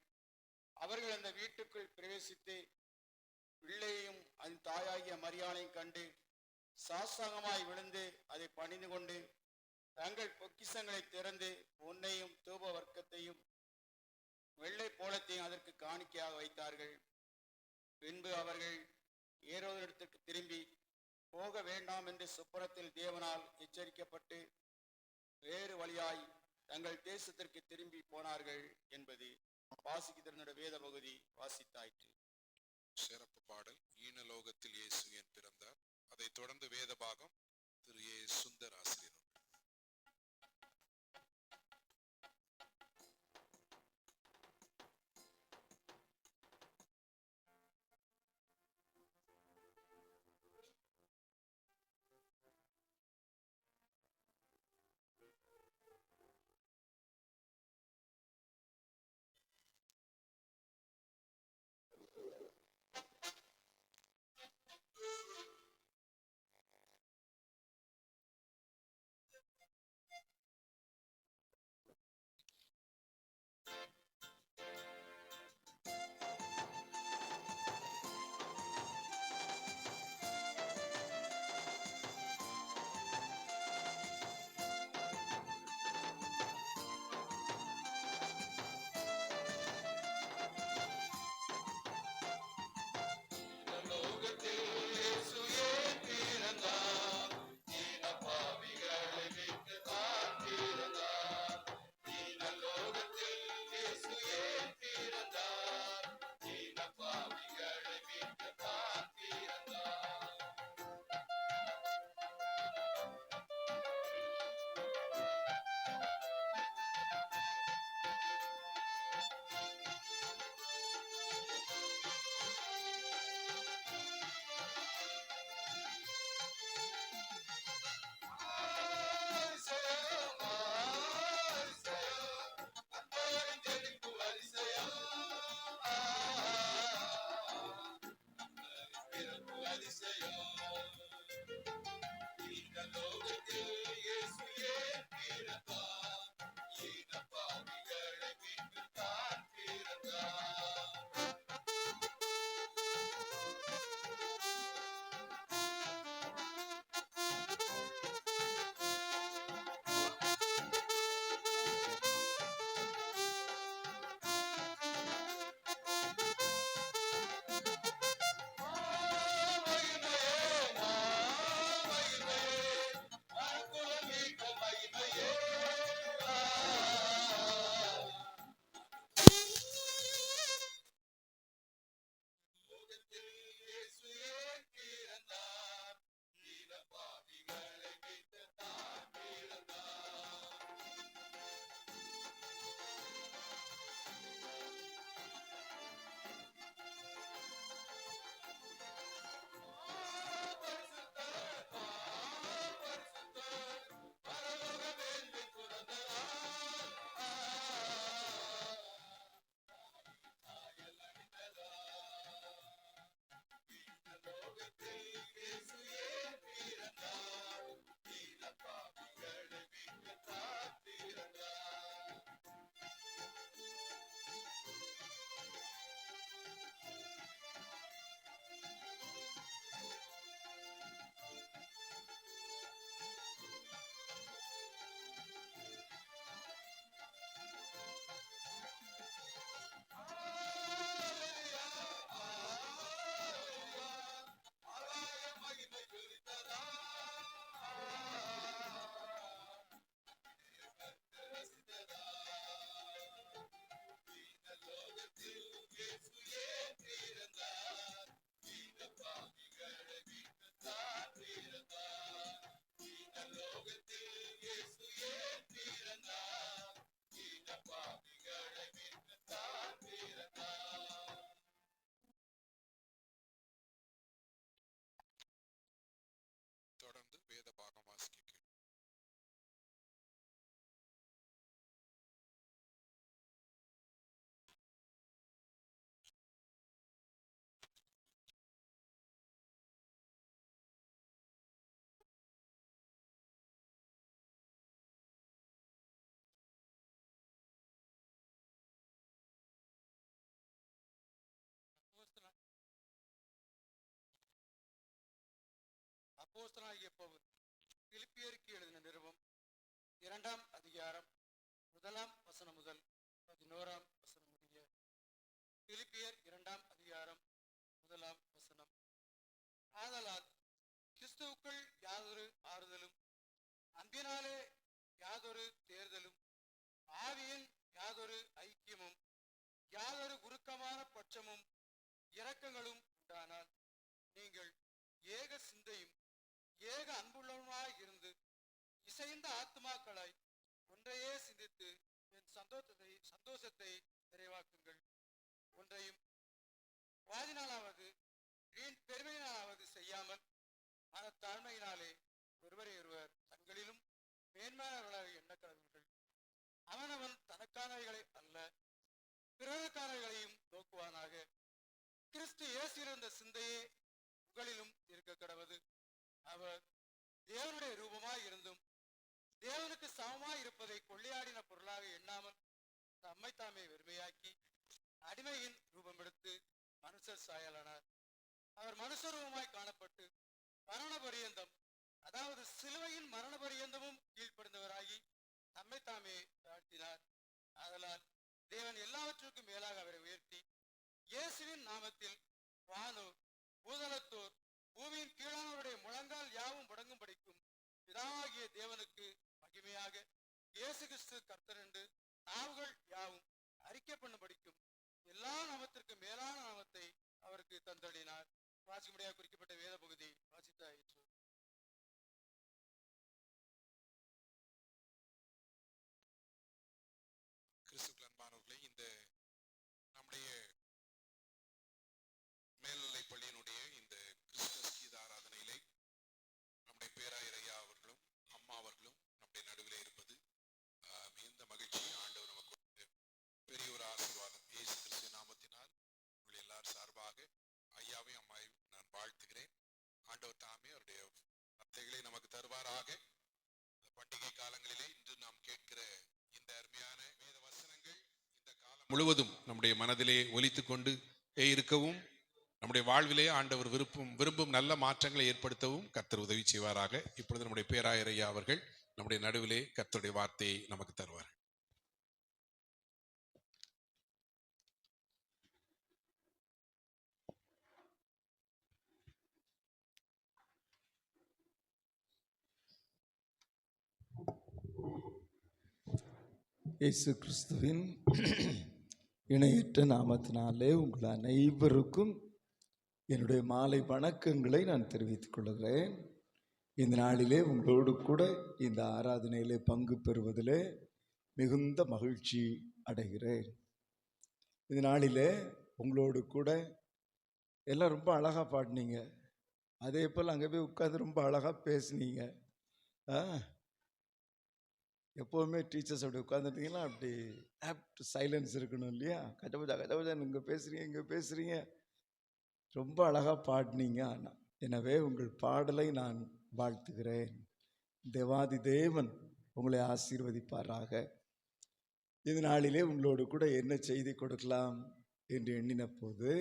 அவர்கள் அந்த வீட்டுக்குள் பிரவேசித்து பிள்ளையையும் அதன் தாயாகிய மரியாளையும் கண்டு சாஷ்டாங்கமாய் விழுந்து அதை பணிந்து கொண்டு தங்கள் பொக்கிஷங்களை திறந்து பொன்னையும் தூப வர்க்கத்தையும் வெள்ளை போலத்தையும் அதற்கு காணிக்கையாக வைத்தார்கள். பின்பு அவர்கள் ஏரோதிடத்திற்கு திரும்பி போக வேண்டாம் என்று சுப்பரத்தில் தேவனால் எச்சரிக்கப்பட்டு வேறு வழியாய் தங்கள் தேசத்திற்கு திரும்பி போனார்கள் என்பது வாசிக்கு திறந்த வேத பகுதி வாசித்தாயிற்று. சிறப்பு பாடல் ஈனலோகத்தில் இயேசு ஏன் பிறந்தார். அதைத் தொடர்ந்து வேத பாகம் திரு ஏ. சுந்தர் ஆசிரியர். அப்போஸ்தலனாகிய பவுல் பிலிப்பியருக்கு எழுதின நிருபம் 2ஆம் அதிகாரம் 1ஆம் வசனம் முதல் 11ஆம் வசனம் முடிய. பிலிப்பியர் 2ஆம் அதிகாரம் 1ஆம் வசனம். ஆதலால் கிறிஸ்துவுக்குள் யாதொரு ஆறுதலும், அன்பினாலே யாதொரு தேர்தலும், ஆவியின் யாதொரு ஐக்கியமும், யாதொரு உருக்கமான பட்சமும் இரக்கங்களும் உண்டானால் நீங்கள் ஏக சிந்தையும் ஏக அன்புள்ளவருமாய் இருந்து இசைந்த ஆத்மாக்களாய் ஒன்றையே சிந்தித்து என் சந்தோஷத்தை நிறைவாக்குங்கள். ஒன்றையும் வாதினாலாவது வீண் பெருமையினாலாவது செய்யாமல் மனத்தாழ்மையினாலே ஒருவரை ஒருவர் தங்களிலும் மேன்மையானவர்களாக எண்ணக்கடவர்கள். அவனவன் தனக்கானவைகளை அல்ல பிறருக்கானவைகளையும் நோக்குவானாக. கிறிஸ்து இயேசுவிலிருந்த சிந்தையே உங்களிலும் இருக்க கடவது. அவர் தேவனுடைய ரூபமாய் இருந்தும் தேவனுக்கு சமமாய் இருப்பதை கொள்ளையாடின பொருளாக எண்ணாமல் தம்மை தாமே வெறுமையாக்கி அடிமையின் ரூபம் எடுத்து மனுஷர் சாயலானார். அவர் மனுஷ ரூபமாய் காணப்பட்டு மரண பரியந்தம், அதாவது சிலுவையின் மரண பரியந்தமும் கீழ்ப்படுந்தவராகி தம்மை தாமே தாழ்த்தினார். ஆதலால் தேவன் எல்லாவற்றுக்கும் மேலாக அவரை உயர்த்தி இயேசுவின் நாமத்தில் வானோர் பூதலத்தோர் பூமியின் கீழானவருடைய முழங்கால் யாவும் முடங்கும்படிக்கும் பிதாவாகிய தேவனுக்கு மகிமையாக இயேசு கிறிஸ்து கர்த்தர் என்று நாவுகள் யாவும் அறிக்கை பண்ணும்படிக்கும் எல்லா நாமத்திற்கு மேலான நாமத்தை அவருக்கு தந்தளினார். வாசிக்கும்படியாக குறிக்கப்பட்ட வேத பகுதி வாசித்தாயிற்று. கிறிஸ்துவுக்குள் அன்பானவர்களே, இந்த நம்முடைய மேல்நிலை பள்ளியினுடைய இந்த கிறிஸ்துமஸ் கீத ஆராதனையிலே நம்முடைய பேராயர் ஐயா அவர்களும் அம்மா அவர்களும் நம்முடைய நடுவிலே இருப்பது மிகுந்த மகிழ்ச்சி. ஆண்டவர் நமக்கு பெரிய ஒரு ஆசீர்வாதம். இயேசு கிறிஸ்து நாமத்தினால் உங்கள் எல்லார் சார்பாக ஐயாவையும் அம்மாவையும் நான் வாழ்த்துகிறேன். ஆண்டவர் தாமே அவருடைய வார்த்தைகளை நமக்கு தருவாராக. பண்டிகை காலங்களிலே இன்று நாம் கேட்கிற இந்த அருமையான வேத வசனங்கள் இந்த காலம் முழுவதும் நம்முடைய மனதிலே ஒலித்துக் கொண்டு இருக்கவும், நம்முடைய வாழ்விலே ஆண்டவர் விரும்பும் நல்ல மாற்றங்களை ஏற்படுத்தவும் கர்த்தர் உதவி செய்வாராக. இப்பொழுது நம்முடைய பேராயர் ஐயா அவர்கள் நம்முடைய நடுவிலே கர்த்தருடைய வார்த்தையை நமக்கு தருவார்கள். இயேசு கிறிஸ்துவின் இணையற்ற நாமத்தினாலே உங்கள் அனைவருக்கும் என்னுடைய மாலை வணக்கங்களை நான் தெரிவித்துக் கொள்கிறேன். இந்த நாளிலே உங்களோடு கூட இந்த ஆராதனையிலே பங்கு பெறுவதிலே மிகுந்த மகிழ்ச்சி அடைகிறேன். இந்த நாளிலே உங்களோடு கூட எல்லாம் ரொம்ப அழகாக பாடினீங்க. அதே போல் அங்கே போய் உட்காந்து ரொம்ப அழகாக பேசுனீங்க. எப்போவுமே டீச்சர்ஸ் அப்படி உட்காந்துட்டிங்கன்னா அப்படி ஆப்ட் சைலன்ஸ் இருக்கணும் இல்லையா? கஜபஜா இங்கே பேசுகிறீங்க ரொம்ப அழகாக பாடினீங்க. ஆனால் எனவே உங்கள் பாடலை நான் வாழ்த்துகிறேன். தேவாதி தேவன் உங்களை ஆசீர்வதிப்பாராக. இந்த நாளிலே உங்களோடு கூட என்ன செய்தி கொடுக்கலாம் என்று எண்ணின போது,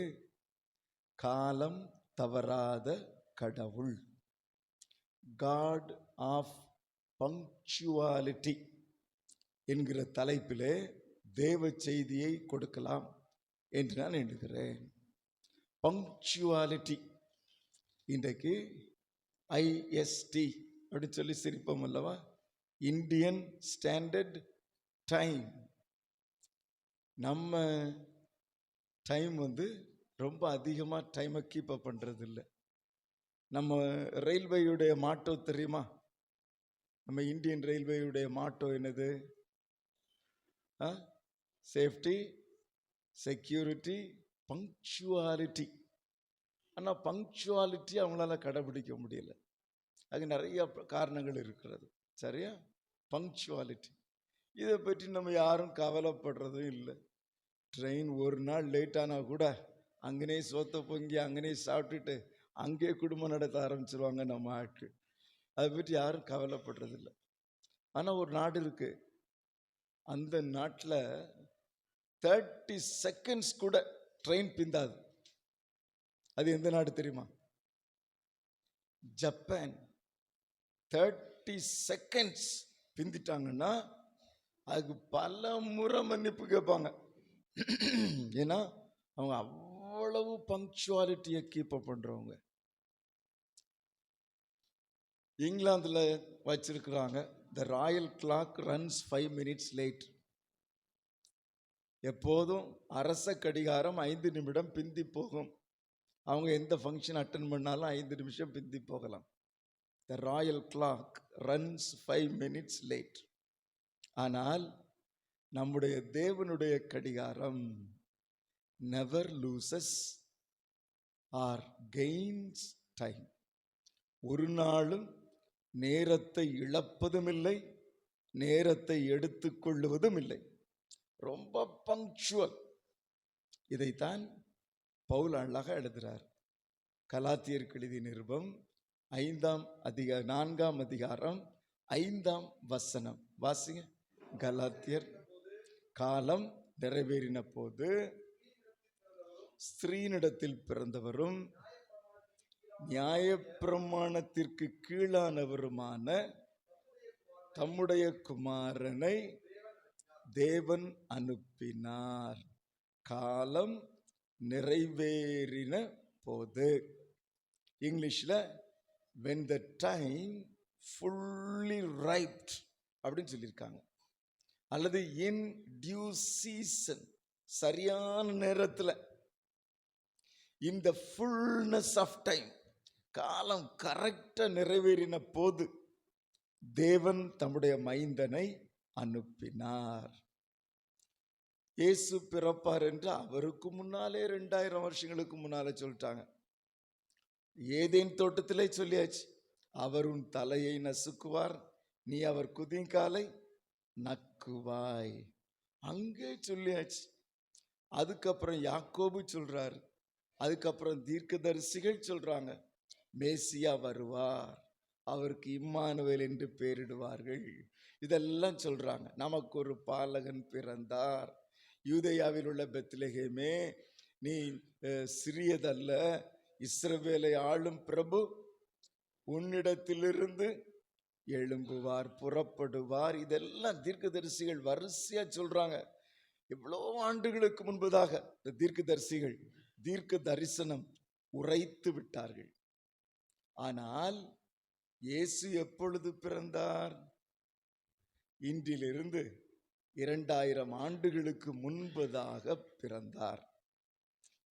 காலம் தவறாத கடவுள், காட் ஆஃப் பங்க்சுவாலிட்டி என்கிற தலைப்பிலே தேவ செய்தியை கொடுக்கலாம் என்று நான் எண்ணுகிறேன். பங்க்சுவாலிட்டி இன்றைக்கு ஐஎஸ்டி அப்படி சொல்லி சிரிப்போம் அல்லவா? Indian standard time. நம்ம டைம் ரொம்ப அதிகமாக டைமை கீப் அப் பண்ணுறது இல்லை. நம்ம ரயில்வேயுடைய மாட்டோ தெரியுமா? நம்ம இந்தியன் ரயில்வேயுடைய மாட்டோ என்னது? Safety, security, punctuality. ஆனால் பங்க்சுவாலிட்டி அவங்களால கடைபிடிக்க முடியல. அது நிறைய காரணங்கள் இருக்கிறது. சரியா? பங்க்சுவாலிட்டி இதை பற்றி நம்ம யாரும் கவலைப்படுறதும் இல்லை. ட்ரெயின் ஒரு நாள் லேட்டானால் கூட அங்கனே சோத்த பொங்கி அங்கனே சாப்பிட்டுட்டு அங்கே குடும்பம் நடத்த ஆரம்பிச்சிருவாங்க நம்ம ஆட்கள். அதை பற்றி யாரும் கவலைப்படுறதில்லை. ஆனால் ஒரு நாடு இருக்கு, அந்த நாட்டில் 30 செகண்ட்ஸ் கூட ட்ரெயின் பிந்தாது. அது எந்த நாடு தெரியுமா? ஜப்பான். 30 செகண்ட்ஸ் பிந்திட்டாங்கன்னா அதுக்கு பல முறை மன்னிப்பு கேட்பாங்க. ஏன்னா அவங்க அவ்வளவு பங்க்சுவாலிட்டியை கீப் அப் பண்றவங்க. இங்கிலாந்துல வச்சிருக்கிறாங்க, the royal clock runs 5 minutes late. எப்போதும் அரச கடிகாரம் 5 நிமிடம் பிந்தி போகும். அவங்க எந்த ஃபங்க்ஷன் அட்டன் பண்ணாலும் 5 நிமிஷம் பிந்தி போகலாம். The royal clock runs 5 minutes late. ஆனால் நம்முடைய தேவனுடைய கடிகாரம் never loses or gains time. ஒரு நாளும் நேரத்தை இழப்பதும் இல்லை, நேரத்தை எடுத்துக்கொள்ளுவதும் இல்லை. ரொம்ப பங்க்சுவல். இதைத்தான் பவுல் அழகா எழுதுறார். கலாத்தியருக்கு எழுதிய நிருபம் 4ஆம் அதிகாரம் 5ஆம் வசனம் வாசிங்க. கலாத்தியர், காலம் நிறைவேறின போது ஸ்திரீனிடத்தில் பிறந்தவரும் நியாயப்பிரமாணத்திற்கு கீழானவருமான தம்முடைய குமாரனை தேவன் அனுப்பினார், காலம் நிறைவேறின போது. இங்கிலீஷ்ல when the time fully ripe அப்படின்னு சொல்லியிருக்காங்க. அல்லது in due season, சரியான நேரத்தில், in the fullness of time, காலம் கரெக்டா நிறைவேறின போது தேவன் தம்முடைய மைந்தனை அனுப்பினார். இயேசு பிறப்பார் என்று அவருக்கு முன்னாலே 2000 வருஷங்களுக்கு முன்னாலே சொல்லிட்டாங்க. ஏதேன் தோட்டத்திலே சொல்லியாச்சு, அவர் உன் தலையை நசுக்குவார், நீ அவர் குதிங்காலை நக்குவாய். அங்கே சொல்லியாச்சு. அதுக்கப்புறம் யாக்கோபு சொல்றாரு, அதுக்கப்புறம் தீர்க்கதரிசிகள் சொல்றாங்க, மேசியா வருவார், அவருக்கு இம்மானுவேல் என்று பெயரிடுவார்கள். இதெல்லாம் சொல்றாங்க. நமக்கு ஒரு பாலகன் பிறந்தார், யூதேயாவில் உள்ள பெத்லெகேமே, நீ சிறியதல்ல, இஸ்ரவேலை ஆளும் பிரபு உன்னிடத்திலிருந்து எழும்புவார், புறப்படுவார். இதெல்லாம் தீர்க்கதரிசிகள் வரிசையா சொல்றாங்க. எவ்வளோ ஆண்டுகளுக்கு முன்பதாக இந்த தீர்க்கதரிசிகள் தீர்க்க தரிசனம் உரைத்து விட்டார்கள். ஆனால் இயேசு எப்பொழுது பிறந்தார்? இன்றிலிருந்து 2000 ஆண்டுகளுக்கு முன்பதாக பிறந்தார்.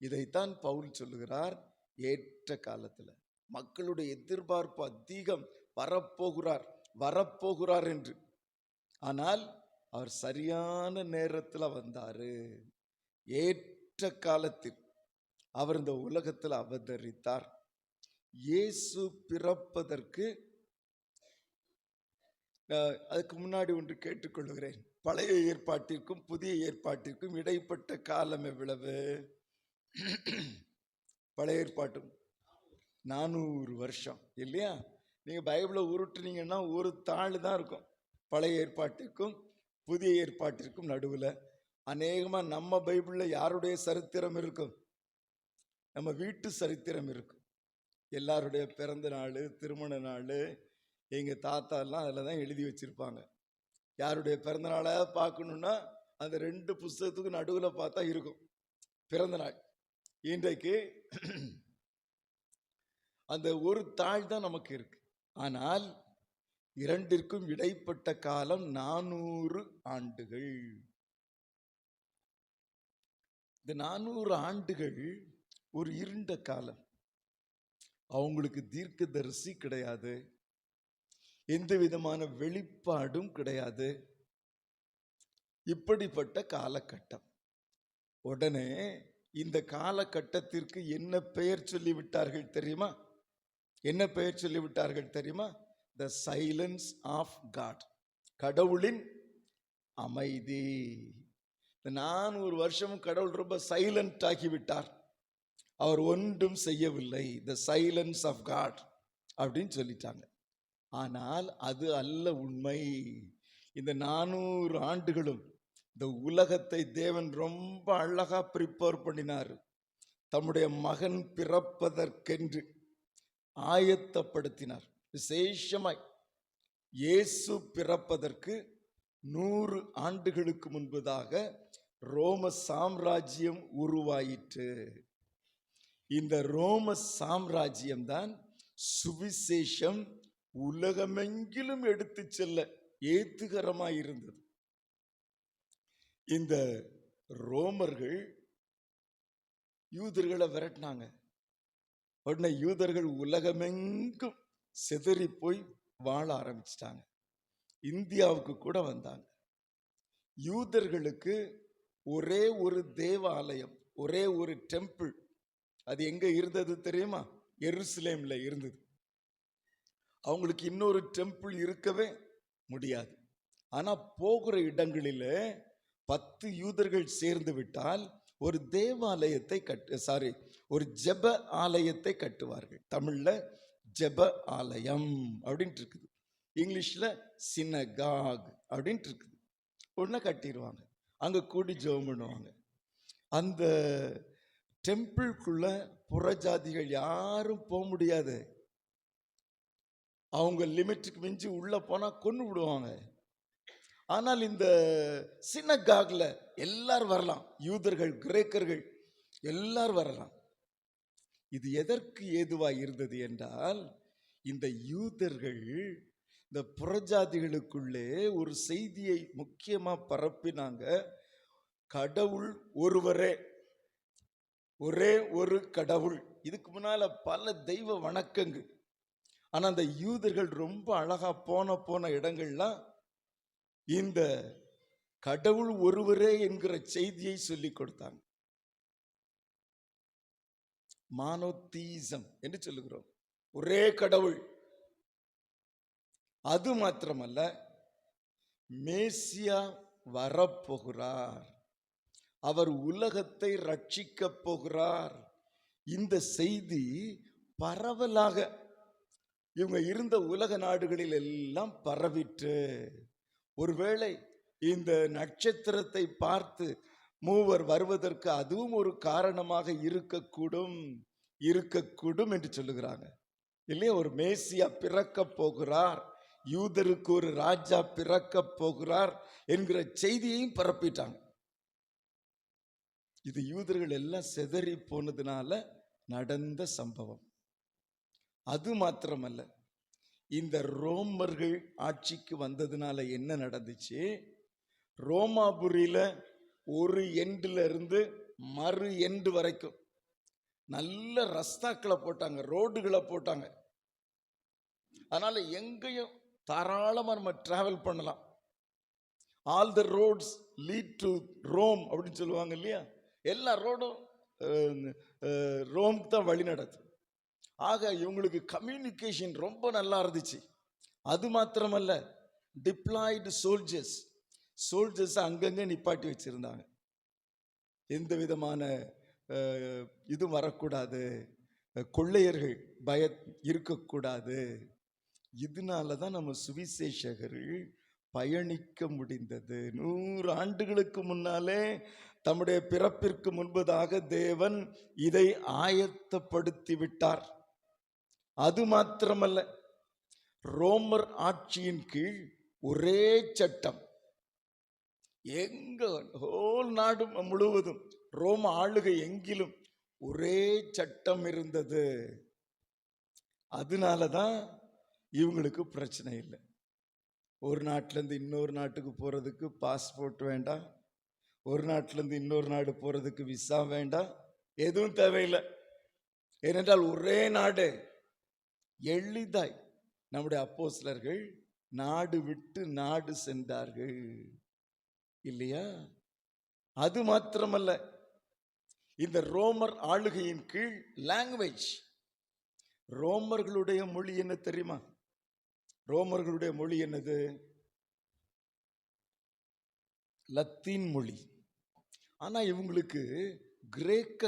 இதைத்தான் பவுல் சொல்லுகிறார், ஏற்ற காலத்துல. மக்களுடைய எதிர்பார்ப்பு அதிகம், வரப்போகிறார் என்று. ஆனால் அவர் சரியான நேரத்தில் வந்தாரு. ஏற்ற காலத்தில் அவர் இந்த உலகத்தில் அவதரித்தார். இயேசு பிறப்பதற்கு அதுக்கு முன்னாடி ஒன்று கேட்டுக்கொள்கிறேன். பழைய ஏற்பாட்டிற்கும் புதிய ஏற்பாட்டிற்கும் இடைப்பட்ட காலம் எவ்வளவு? பழைய ஏற்பாட்டும் 400 வருஷம் இல்லையா? நீங்க பைபிளை உருட்டுனீங்கன்னா ஒரு தாள் தான் இருக்கும். பழைய ஏற்பாட்டிற்கும் புதிய ஏற்பாட்டிற்கும் நடுவில் அநேகமா நம்ம பைபிளில் யாருடைய சரித்திரம் இருக்கும்? நம்ம வீட்டு சரித்திரம் இருக்கும். எல்லாருடைய பிறந்த நாள், திருமண நாள், எங்கள் தாத்தா எல்லாம் அதில் தான் எழுதி வச்சிருப்பாங்க. யாருடைய பிறந்த நாளாக பார்க்கணுன்னா அந்த 2 புஸ்தகத்துக்கு நடுவில் பார்த்தா இருக்கும் பிறந்த நாள். இன்றைக்கு அந்த ஒரு தாள் தான் நமக்கு இருக்கு. ஆனால் இரண்டிற்கும் இடைப்பட்ட காலம் 400 ஆண்டுகள். இந்த 400 ஆண்டுகள் ஒரு இருண்ட காலம். அவங்களுக்கு தீர்க்கதரிசி கிடையாது, எந்த விதமான வெளிப்பாடும் கிடையாது. இப்படிப்பட்ட காலகட்டம். உடனே இந்த காலகட்டத்திற்கு என்ன பெயர் சொல்லிவிட்டார்கள் தெரியுமா? என்ன பெயர் சொல்லிவிட்டார்கள் தெரியுமா? த சைலன்ஸ் ஆஃப் காட், கடவுளின் அமைதி. இந்த 400 வருஷமும் கடவுள் ரொம்ப சைலண்ட் ஆகிவிட்டார், அவர் ஒன்றும் செய்யவில்லை. த சைலன்ஸ் ஆஃப் காட் அப்படின்னு சொல்லிட்டாங்க. ஆனால் அது அல்ல உண்மை. இந்த 400 ஆண்டுகளும் இந்த உலகத்தை தேவன் ரொம்ப அழகா ப்ரிப்பேர் பண்ணினார். தம்முடைய மகன் பிறப்பதற்கென்று ஆயத்தப்படுத்தினார். விசேஷமாய் இயேசு பிறப்பதற்கு 100 ஆண்டுகளுக்கு முன்பதாக ரோம சாம்ராஜ்யம் உருவாயிற்று. இந்த ரோம சாம்ராஜ்யம்தான் சுவிசேஷம் உலகமெங்கிலும் எடுத்து செல்ல ஏத்துகரமாய் இருந்தது. இந்த ரோமர்கள் யூதர்களை விரட்டினாங்க. உடனே யூதர்கள் உலகமெங்கும் சிதறி போய் வாழ ஆரம்பிச்சிட்டாங்க. இந்தியாவுக்கு கூட வந்தாங்க. யூதர்களுக்கு ஒரே ஒரு தேவாலயம், ஒரே ஒரு டெம்பிள், அது எங்க இருந்தது தெரியுமா? எருசலேம்ல இருந்தது. அவங்களுக்கு இன்னொரு டெம்பிள் இருக்கவே முடியாது. ஆனா போகிற இடங்களில் 10 யூதர்கள் சேர்ந்து விட்டால் ஒரு தேவாலயத்தை ஒரு ஜெப ஆலயத்தை கட்டுவார்கள். தமிழ்ல ஜெப ஆலயம் அப்படின்ட்டு இருக்குது, இங்கிலீஷ்ல சினகாக் அப்படின்ட்டு இருக்குது. ஒன்று கட்டிடுவாங்க, அங்க கூடி ஜெபம் பண்ணுவாங்க. அந்த டெம்பிள்குள்ள புறஜாதிகள் யாரும் போக முடியாது. அவங்க லிமிட்டுக்கு மிஞ்சி உள்ள போனா கொன்னு விடுவாங்க. ஆனால் இந்த சினகாக்ல எல்லாரும் வரலாம், யூதர்கள், கிரேக்கர்கள் எல்லாரும் வரலாம். இது எதற்கு ஏதுவாய் இருந்தது என்றால், இந்த யூதர்கள் இந்த புறஜாதிகளுக்குள்ளே ஒரு செய்தியை முக்கியமா பரப்பினாங்க. கடவுள் ஒருவரே, ஒரே ஒரு கடவுள். இதுக்கு முன்னால பல தெய்வ வணக்கங்கள். ஆனா அந்த யூதர்கள் ரொம்ப அழகா போன இடங்கள்லாம் இந்த கடவுள் ஒருவரே என்கிற செய்தியை சொல்லி கொடுத்தாங்க. மானோதீசம் என்று சொல்லுகிறோம், ஒரே கடவுள். அது மாத்திரமல்ல, மேசியா வரப்போகிறார், அவர் உலகத்தை ரட்சிக்க போகிறார். இந்த செய்தி பரவலாக இவங்க இருந்த உலக நாடுகளில் எல்லாம் பரவிற்று. ஒருவேளை இந்த நட்சத்திரத்தை பார்த்து மூவர் வருவதற்கு அதுவும் ஒரு காரணமாக இருக்கக்கூடும் என்று சொல்லுகிறாங்க இல்லையா? ஒரு மேசியா பிறக்க போகிறார், யூதருக்கு ஒரு ராஜா பிறக்க போகிறார் என்கிற செய்தியையும் பரப்பிட்டாங்க. இது யூதர்கள் எல்லாம் சிதறி போனதுனால நடந்த சம்பவம். அது மாத்திரமல்ல, இந்த ரோமர்கள் ஆட்சிக்கு வந்ததுனால என்ன நடந்துச்சு? ரோமாபுரியில ஒரு எண்டுல இருந்து மறு எண்டு வரைக்கும் நல்ல ரஸ்தாக்களை போட்டாங்க, ரோடுகளை போட்டாங்க. அதனால எங்கேயும் தாராளமா நம்ம டிராவல் பண்ணலாம். All the roads lead to Rome அப்படின்னு சொல்லுவாங்க இல்லையா? எல்லா ரோடும் ரோம்க்கு தான் வழி நடத்தும். ஆக இவங்களுக்கு கம்யூனிகேஷன் ரொம்ப நல்லா இருந்துச்சு. அது மாத்திரமல்ல, டிப்ளாய்டு சோல்ஜர்ஸ் அங்கங்க நிப்பாட்டி வச்சிருந்தாங்க. எந்த விதமான இது வரக்கூடாது, கொள்ளையர்கள் இருக்கக்கூடாது. இதனால தான் நம்ம சுவிசேஷகர்கள் பயணிக்க முடிந்தது. 100 ஆண்டுகளுக்கு முன்னாலே தம்முடைய பிறப்பிற்கு முன்பதாக தேவன் இதை ஆயத்தப்படுத்தி விட்டார். அது மாத்திரமல்ல, ரோமர் ஆட்சியின் கீழ் ஒரே சட்டம், எங்க ஹோல் நாடு முழுவதும் ரோம ஆளுகை எங்கிலும் ஒரே சட்டம் இருந்தது. அதனாலதான் இவங்களுக்கு பிரச்சனை இல்லை. ஒரு நாட்டில இருந்து இன்னொரு நாட்டுக்கு போறதுக்கு பாஸ்போர்ட் வேண்டாம், ஒரு நாட்டில இருந்து இன்னொரு நாடு போறதுக்கு விசா வேண்டாம், எதுவும் தேவையில்லை. ஏனென்றால் ஒரே நாடு. எளிதாய் நம்முடைய அப்போஸ்தலர்கள் நாடு விட்டு நாடு சென்றார்கள் இல்லையா? அது மாத்திரமல்ல, இந்த ரோமர் ஆளுகையின் கீழ் லாங்குவேஜ், ரோமர்களுடைய மொழி என்ன தெரியுமா? ரோமர்களுடைய மொழி என்னது? லத்தீன் மொழி. ஆனா இவங்களுக்கு கிரேக்க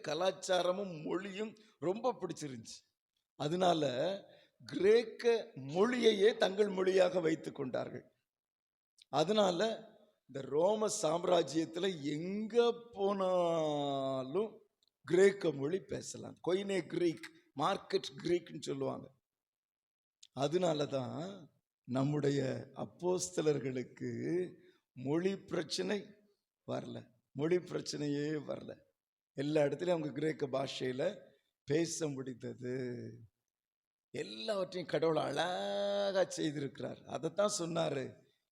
கலாச்சாரமும் மொழியும் ரொம்ப பிடிச்சிருந்துச்சு. அதனால கிரேக்க மொழியையே தங்கள் மொழியாக வைத்துக் கொண்டார்கள். அதனால இந்த ரோம சாம்ராஜ்யத்தில் எங்க போனாலும் கிரேக்க மொழி பேசலாம். கொய்னே கிரீக், மார்க்கெட் கிரீக்னு சொல்லுவாங்க. அதனால தான் நம்முடைய அப்போஸ்தலர்களுக்கு மொழி பிரச்சனை வரல, மொழி பிரச்சனையே வரல. எல்லா இடத்துலையும் அவங்க கிரேக்க பாஷையில பேச முடிந்தது. எல்லாவற்றையும் கடவுள் அழகா செய்திருக்கிறார். அதைத்தான் சொன்னாரு,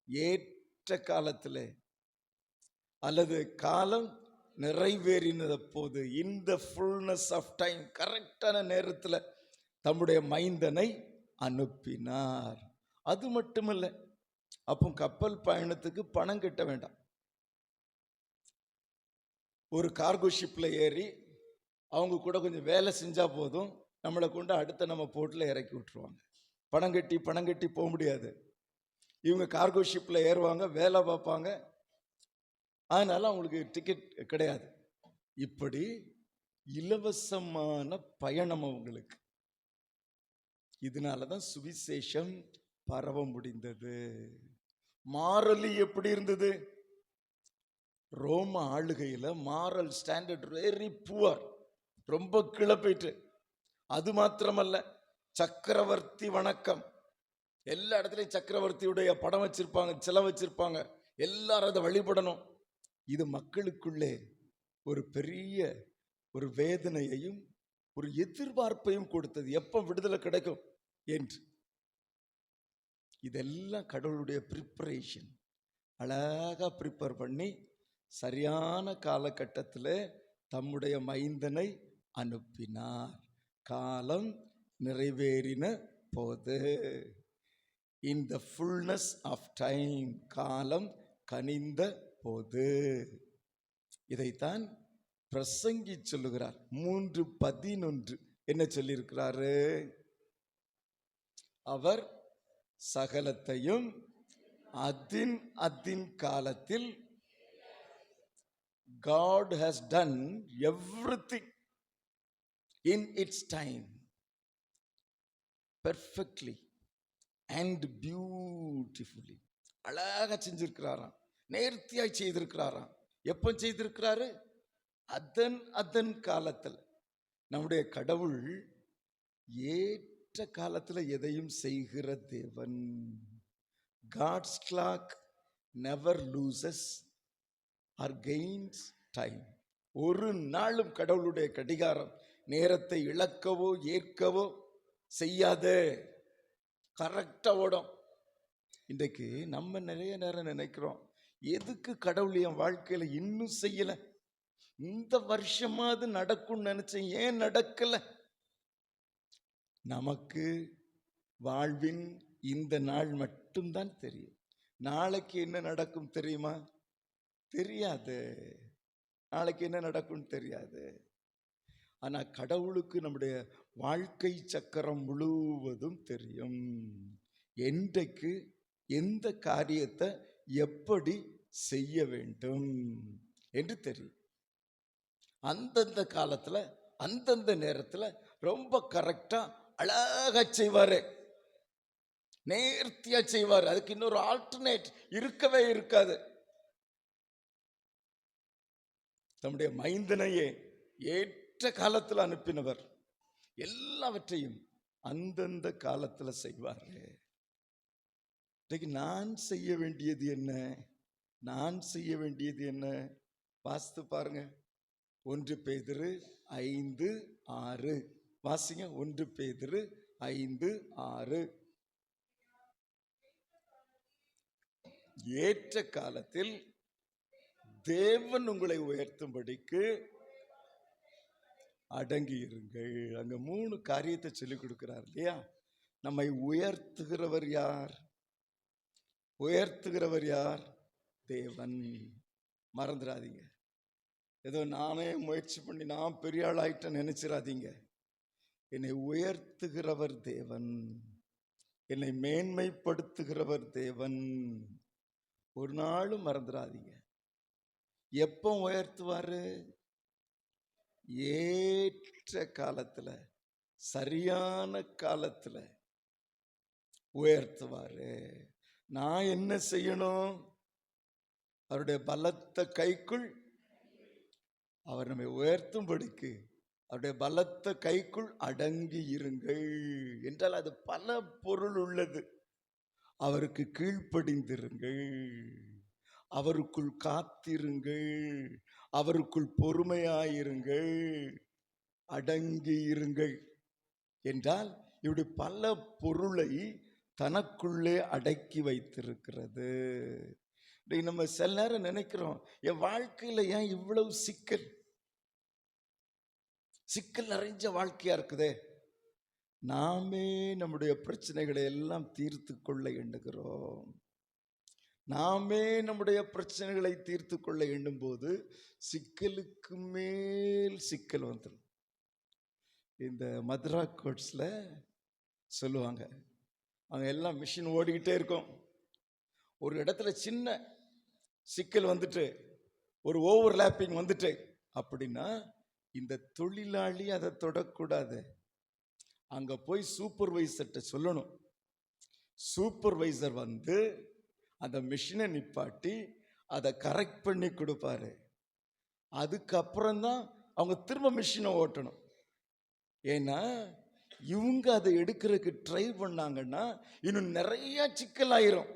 ஏற்ற காலத்திலே அல்லது காலம் நிறைவேறினத போது, இந்த ஃபுல்னஸ் ஆஃப் டைம், கரெக்டான நேரத்தில் தம்முடைய மைந்தனை அனுப்பினார். அது மட்டுமல்ல, அப்போ கப்பல் பயணத்துக்கு பணம் கட்ட வேண்டாம். ஒரு கார்கோ ஷிப்பில் ஏறி அவங்க கூட கொஞ்சம் வேலை செஞ்சா போதும், நம்மளை கொண்டு அடுத்த நம்ம போட்டில் இறக்கி விட்டுருவாங்க. பணம் கட்டி போக முடியாது. இவங்க கார்கோ ஷிப்பில் ஏறுவாங்க, வேலை பார்ப்பாங்க, அதனால அவங்களுக்கு டிக்கெட் கிடையாது. இப்படி இலவசமான பயணம் அவங்களுக்கு. இதனால தான் சுவிசேஷம் பரவ முடிந்தது. மாரலி எப்படி இருந்தது? ரோம ஆளுகையில் மாரல் ஸ்டாண்டர்ட் வெரி புவர், ரொம்ப கீழே போயிட்டு. அது மாத்திரமல்ல, சக்கரவர்த்தி வணக்கம். எல்லா இடத்துலையும் சக்கரவர்த்தியுடைய படம் வச்சிருப்பாங்க, சிலை வச்சிருப்பாங்க, எல்லாரும் அதை வழிபடணும். இது மக்களுக்குள்ளே ஒரு பெரிய ஒரு வேதனையையும் ஒரு எதிர்பார்ப்பையும் கொடுத்தது, எப்போ விடுதலை கிடைக்கும் என்று. இதெல்லாம் கடவுளுடைய ப்ரிப்பரேஷன். அழகா ப்ரிப்பேர் பண்ணி சரியான காலகட்டத்தில் தம்முடைய மைந்தனை அனுப்பினார். காலம் நிறைவேறின போது, இன் த ஃபுல்னஸ் ஆஃப் டைம், காலம் கனிந்த போது. இதைத்தான் பிரசங்கி சொல்லுகிறார். 3:11 என்ன சொல்லியிருக்கிறாரு? அவர் சகலத்தையும் அதின் காலத்தில், God has done everything in its time perfectly and beautifully. அழகா செஞ்சிருக்கிறாராம், நேர்த்தியாய் செய்திருக்கிறாராம். எப்போ செய்திருக்கிறாரு? அதன் காலத்தில். நம்முடைய கடவுள் ஏற்ற காலத்தில் எதையும் செய்கிற தேவன். God's clock never loses or gains time. ஒரு நாளும் கடவுளுடைய கடிகாரம் நேரத்தை இழக்கவோ ஏற்கவோ செய்யாதே, கரெக்டா ஓடும். இன்றைக்கு நம்ம நிறைய நேரம் நினைக்கிறோம், எதுக்கு கடவுள் என் வாழ்க்கையில இன்னும் செய்யல, இந்த வருஷமாவது நடக்கும் நினைச்சேன், ஏன் நடக்கல? நமக்கு வாழ்வின் இந்த நாள் மட்டும்தான் தெரியும். நாளைக்கு என்ன நடக்கும் தெரியுமா? தெரியாது. நாளைக்கு என்ன நடக்கும் தெரியாது. ஆனா கடவுளுக்கு நம்முடைய வாழ்க்கை சக்கரம் முழுவதும் தெரியும். என்றைக்கு எந்த காரியத்தை எப்படி செய்ய வேண்டும் என்று தெரியும். அந்தந்த காலத்துல அந்தந்த நேரத்துல ரொம்ப கரெக்டா அழகா செய்வாரு, நேர்த்தியா செய்வார். அதுக்கு இன்னொரு ஆல்டர்னேட் இருக்கவே இருக்காது. தம்முடைய மைந்தனையே ஏற்ற காலத்தில் அனுப்பினவர் எல்லாவற்றையும் அந்தந்த காலத்துல செய்வார். நான் செய்ய வேண்டியது என்ன? நான் செய்ய வேண்டியது என்ன? வாசித்து பாருங்க. 1 பேதுரு 5:6 வாசிங்க. 1 பேதுரு 5:6. ஏற்ற காலத்தில் தேவன் உங்களை உயர்த்தும்படிக்கு அடங்கி இருங்கள். அங்க 3 காரியத்தை சொல்லிக் கொடுக்கிறார் இல்லையா? நம்மை உயர்த்துகிறவர் யார்? உயர்த்துகிறவர் யார்? தேவன். மறந்துடாதீங்க. ஏதோ நானே முயற்சி பண்ணி நான் பெரிய ஆளாயிட்டேன் நினைச்சிடாதீங்க. என்னை உயர்த்துகிறவர் தேவன், என்னை மேன்மைப்படுத்துகிறவர் தேவன். ஒரு நாளும் மறந்துடாதீங்க. எப்போ உயர்த்துவாரு? ஏற்ற காலத்துல, சரியான காலத்துல உயர்த்துவாரு. நான் என்ன செய்யணும்? அவருடைய பலத்த கைக்குள் அவர் நம்மை உயர்த்தும்படிக்கு அவருடைய பலத்த கைக்குள் அடங்கி இருங்கள் என்றால் அது பல பொருள் உள்ளது. அவருக்கு கீழ்ப்படிந்திருங்கள், அவருக்குள் காத்திருங்கள், அவருக்குள் பொறுமையாயிருங்கள், அடங்கி இருங்கள் என்றால் இப்படி பல பொருளை தனக்குள்ளே அடக்கி வைத்திருக்கிறது. நம்ம சில நேரம் நினைக்கிறோம், என் வாழ்க்கையில ஏன் இவ்வளவு சிக்கல் நிறைஞ்ச வாழ்க்கையா இருக்குதே. நாமே நம்முடைய பிரச்சனைகளை எல்லாம் தீர்த்து கொள்ள எண்ணுகிறோம். நாமே நம்முடைய பிரச்சனைகளை தீர்த்து கொள்ள எண்ணும் போது சிக்கலுக்கு மேல் சிக்கல் வந்துடும். இந்த மதுரா கோட்ஸ்ல சொல்லுவாங்க, அவங்க எல்லாம் மிஷின் ஓடிக்கிட்டே இருக்கும். ஒரு இடத்துல சின்ன சிக்கல் வந்துட்டு, ஒரு ஓவர்லாப்பிங் வந்துட்டு அப்படின்னா இந்த தொழிலாளி அதை தொடக்கூடாது. அங்க போய் சூப்பர்வைசர்கிட்ட சொல்லணும். சூப்பர்வைசர் வந்து அந்த மிஷினை நிப்பாட்டி அதை கரெக்ட் பண்ணி கொடுப்பாரு. அதுக்கப்புறம் தான் அவங்க திரும்ப மிஷினை ஓட்டணும். ஏன்னா இவங்க அதை எடுக்கிறதுக்கு ட்ரை பண்ணாங்கன்னா இன்னும் நிறைய சிக்கல் ஆயிரும்.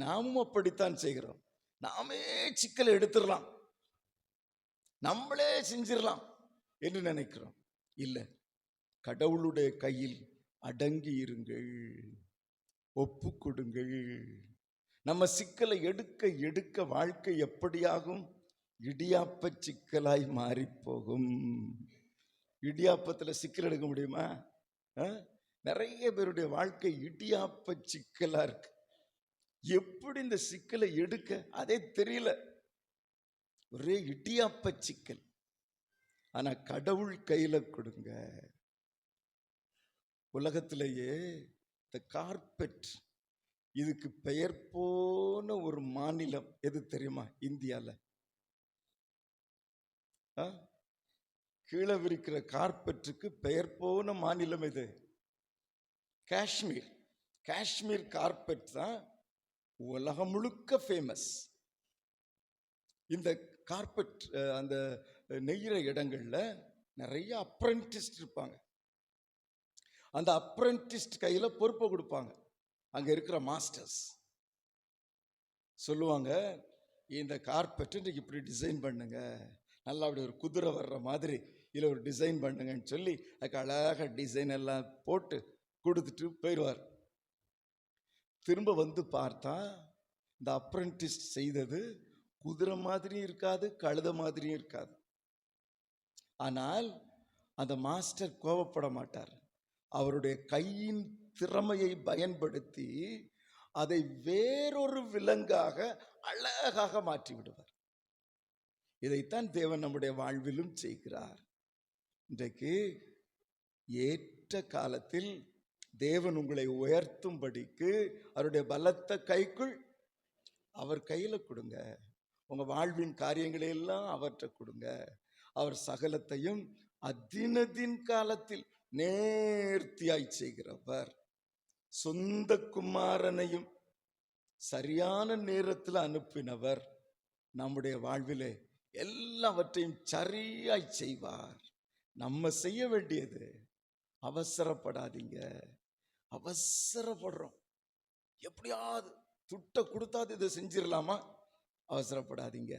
நாமும் அப்படித்தான் செய்கிறோம். நாமே சிக்கலை எடுத்துடலாம், நம்மளே செஞ்சிடலாம் என்று நினைக்கிறோம். இல்லை, கடவுளுடைய கையில் அடங்கி இருங்கள், ஒப்பு கொடுங்கள். நம்ம சிக்கலை எடுக்க எடுக்க வாழ்க்கை எப்படியாகும்? இடியாப்ப சிக்கலாய் மாறி போகும். இடியாப்பத்துல சிக்கல் எடுக்க முடியுமா? நிறைய பேருடைய வாழ்க்கை இடியாப்ப சிக்கலா இருக்கு. எப்படி இந்த சிக்கலை எடுக்க அதே தெரியல, ஒரே இடியாப்ப சிக்கல். ஆனா கடவுள் கையில கொடுங்க. உலகத்திலேயே இந்த கார்பெட் இதுக்கு பெயர் போன ஒரு மாநிலம் எது தெரியுமா? இந்தியால கீழே விரிக்கிற கார்பெட்டுக்கு பெயர் போன மாநிலம் எது? காஷ்மீர். காஷ்மீர் கார்பெட் தான் உலகம் முழுக்க ஃபேமஸ். இந்த கார்பெட் அந்த நெய்கிற இடங்கள்ல நிறைய அப்ரெண்டிஸ்ட் இருப்பாங்க. அந்த அப்ரெண்டிஸ்ட் கையில பொறுப்பை கொடுப்பாங்க. அங்க இருக்கிற மாஸ்டர்ஸ் சொல்லுவாங்க, இந்த கார்பெட் இன்னைக்கு இப்படி டிசைன் பண்ணுங்க, நல்லா அப்படி ஒரு குதிரை வர்ற மாதிரி இதில் ஒரு டிசைன் பண்ணுங்கன்னு சொல்லி அதுக்கு அழகாக டிசைன் எல்லாம் போட்டு கொடுத்துட்டு போயிடுவார். திரும்ப வந்து பார்த்தா இந்த அப்ரெண்டிஸ் செய்தது குதிரை மாதிரியும் இருக்காது, கழுத மாதிரியும் இருக்காது. ஆனால் அந்த மாஸ்டர் கோபப்பட மாட்டார். அவருடைய கையின் திறமையை பயன்படுத்தி அதை வேறொரு விலங்காக அழகாக மாற்றி விடுவார். இதைத்தான் தேவன் நம்முடைய வாழ்விலும் செய்கிறார். இன்றைக்கு ஏற்ற காலத்தில் தேவன் உங்களை உயர்த்தும்படிக்கு அவருடைய பலத்த கைக்குள் அவர் கையில கொடுங்க. உங்க வாழ்வின் காரியங்களை எல்லாம் அவற்றை கொடுங்க. அவர் சகலத்தையும் அதினதின் காலத்தில் நேர்த்தியாய் செய்கிறவர். சொந்த குமாரனையும் சரியான நேரத்தில் அனுப்பினவர். நம்முடைய வாழ்விலே எல்லாவற்றையும் சரியாய் செய்வார். நம்ம செய்ய வேண்டியது அவசரப்படாதீங்க. அவசரப்படுறோம், எப்படியாவது துட்ட கொடுத்தாது இதை செஞ்சிடலாமா? அவசரப்படாதீங்க,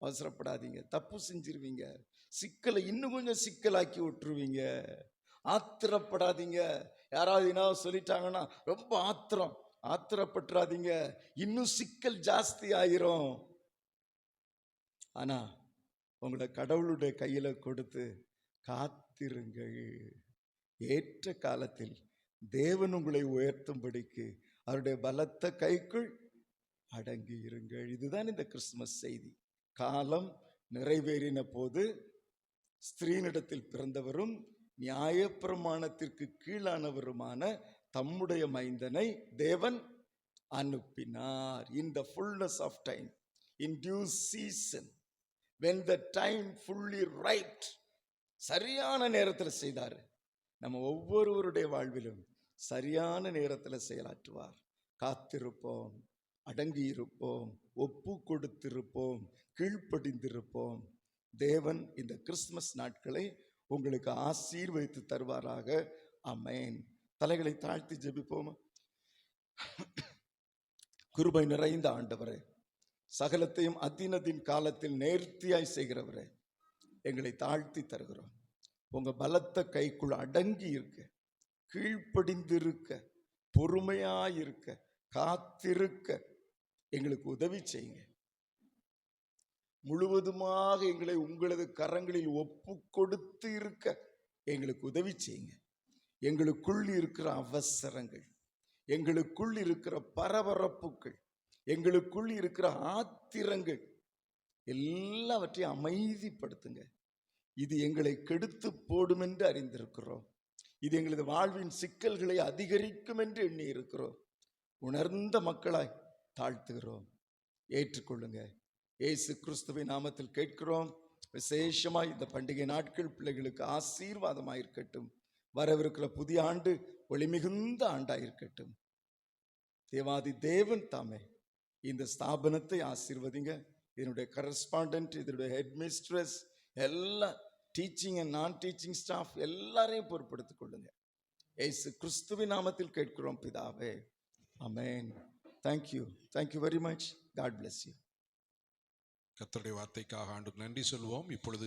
அவசரப்படாதீங்க. தப்பு செஞ்சிருவீங்க. சிக்கலை இன்னும் கொஞ்சம் சிக்கலாக்கி விட்டுருவீங்க. ஆத்திரப்படாதீங்க. யாராவது என்ன சொல்லிட்டாங்கன்னா ரொம்ப ஆத்திரப்பட்டுறாதீங்க, இன்னும் சிக்கல் ஜாஸ்தி ஆயிரும். ஆனா உங்களை கடவுளுடைய கையில கொடுத்து காத்திருங்கள். ஏற்ற காலத்தில் தேவன் உங்களை உயர்த்தும்படிக்கு அவருடைய பலத்த கைக்குள் அடங்கி இருங்கள். இதுதான் இந்த கிறிஸ்துமஸ் செய்தி. காலம் நிறைவேறின போது ஸ்திரீனிடத்தில் பிறந்தவரும் நியாயப்பிரமாணத்திற்கு கீழானவருமான தம்முடைய மைந்தனை தேவன் அனுப்பினார். In the fullness of time, in due season, when the time fully right, சரியான நேரத்தில் செய்தார். நம்ம ஒவ்வொருவருடைய வாழ்விலும் சரியான நேரத்தில் செயலாற்றுவார். காத்திருப்போம், அடங்கி இருப்போம், ஒப்பு கொடுத்திருப்போம், கீழ்ப்படிந்திருப்போம். தேவன் இந்த கிறிஸ்துமஸ் நாட்களை உங்களுக்கு ஆசீர்வதித்து தருவாராக. ஆமென். தலைகளை தாழ்த்தி ஜெபிப்போமா? கிருபை நிறைந்த ஆண்டவரே, சகலத்தையும் அதினதின் காலத்தில் நேர்த்தியாய் செய்கிறவரே, எங்களை தாழ்த்தி தருகிறோம். உங்க பலத்த கைக்குள் அடங்கி இருக்க, கீழ்ப்படிந்திருக்க, பொறுமையாயிருக்க, காத்திருக்க எங்களுக்கு உதவி செய்யுங்க. முழுவதுமாக எங்களை உங்களது கரங்களில் ஒப்பு கொடுத்து இருக்க எங்களுக்கு உதவி செய்யுங்க. எங்களுக்குள் இருக்கிற அவசரங்கள், எங்களுக்குள் இருக்கிற பரபரப்புகள், எங்களுக்குள் இருக்கிற ஆத்திரங்கள் எல்லாவற்றையும் அமைதிப்படுத்துங்க. இது எங்களை கெடுத்து போடும் என்று அறிந்திருக்கிறோம். இது எங்களது வாழ்வின் சிக்கல்களை அதிகரிக்கும் என்று எண்ணி இருக்கிறோம். உணர்ந்த மக்களாய் தாழ்த்துகிறோம். ஏற்றுக்கொள்ளுங்க. இயேசு கிறிஸ்துவின் நாமத்தில் கேட்கிறோம். விசேஷமாய் இந்த பண்டிகை நாட்கள் பிள்ளைகளுக்கு ஆசீர்வாதமாயிருக்கட்டும். வரவிருக்கிற புதிய ஆண்டு ஒளி மிகுந்த ஆண்டாயிருக்கட்டும். தேவாதி தேவன் தாமே இந்த ஸ்தாபனத்தை ஆசீர்வதிங்க. இதனுடைய கரஸ்பாண்டன்ட், இதனுடைய ஹெட் மிஸ்ட்ரஸ், எல்லா teaching and non teaching staff எல்லாரையும் பொறுப்படுத்திக் கொள்ளுங்க. இயேசு கிறிஸ்துவின் நாமத்தில் கேட்கிறோம் பிதாவே. ஆமென். Thank you very much. God bless you. கர்த்தருடைய வார்த்தைக்காக ஆண்டுக்கு நன்றி சொல்வோம். இப்பொழுது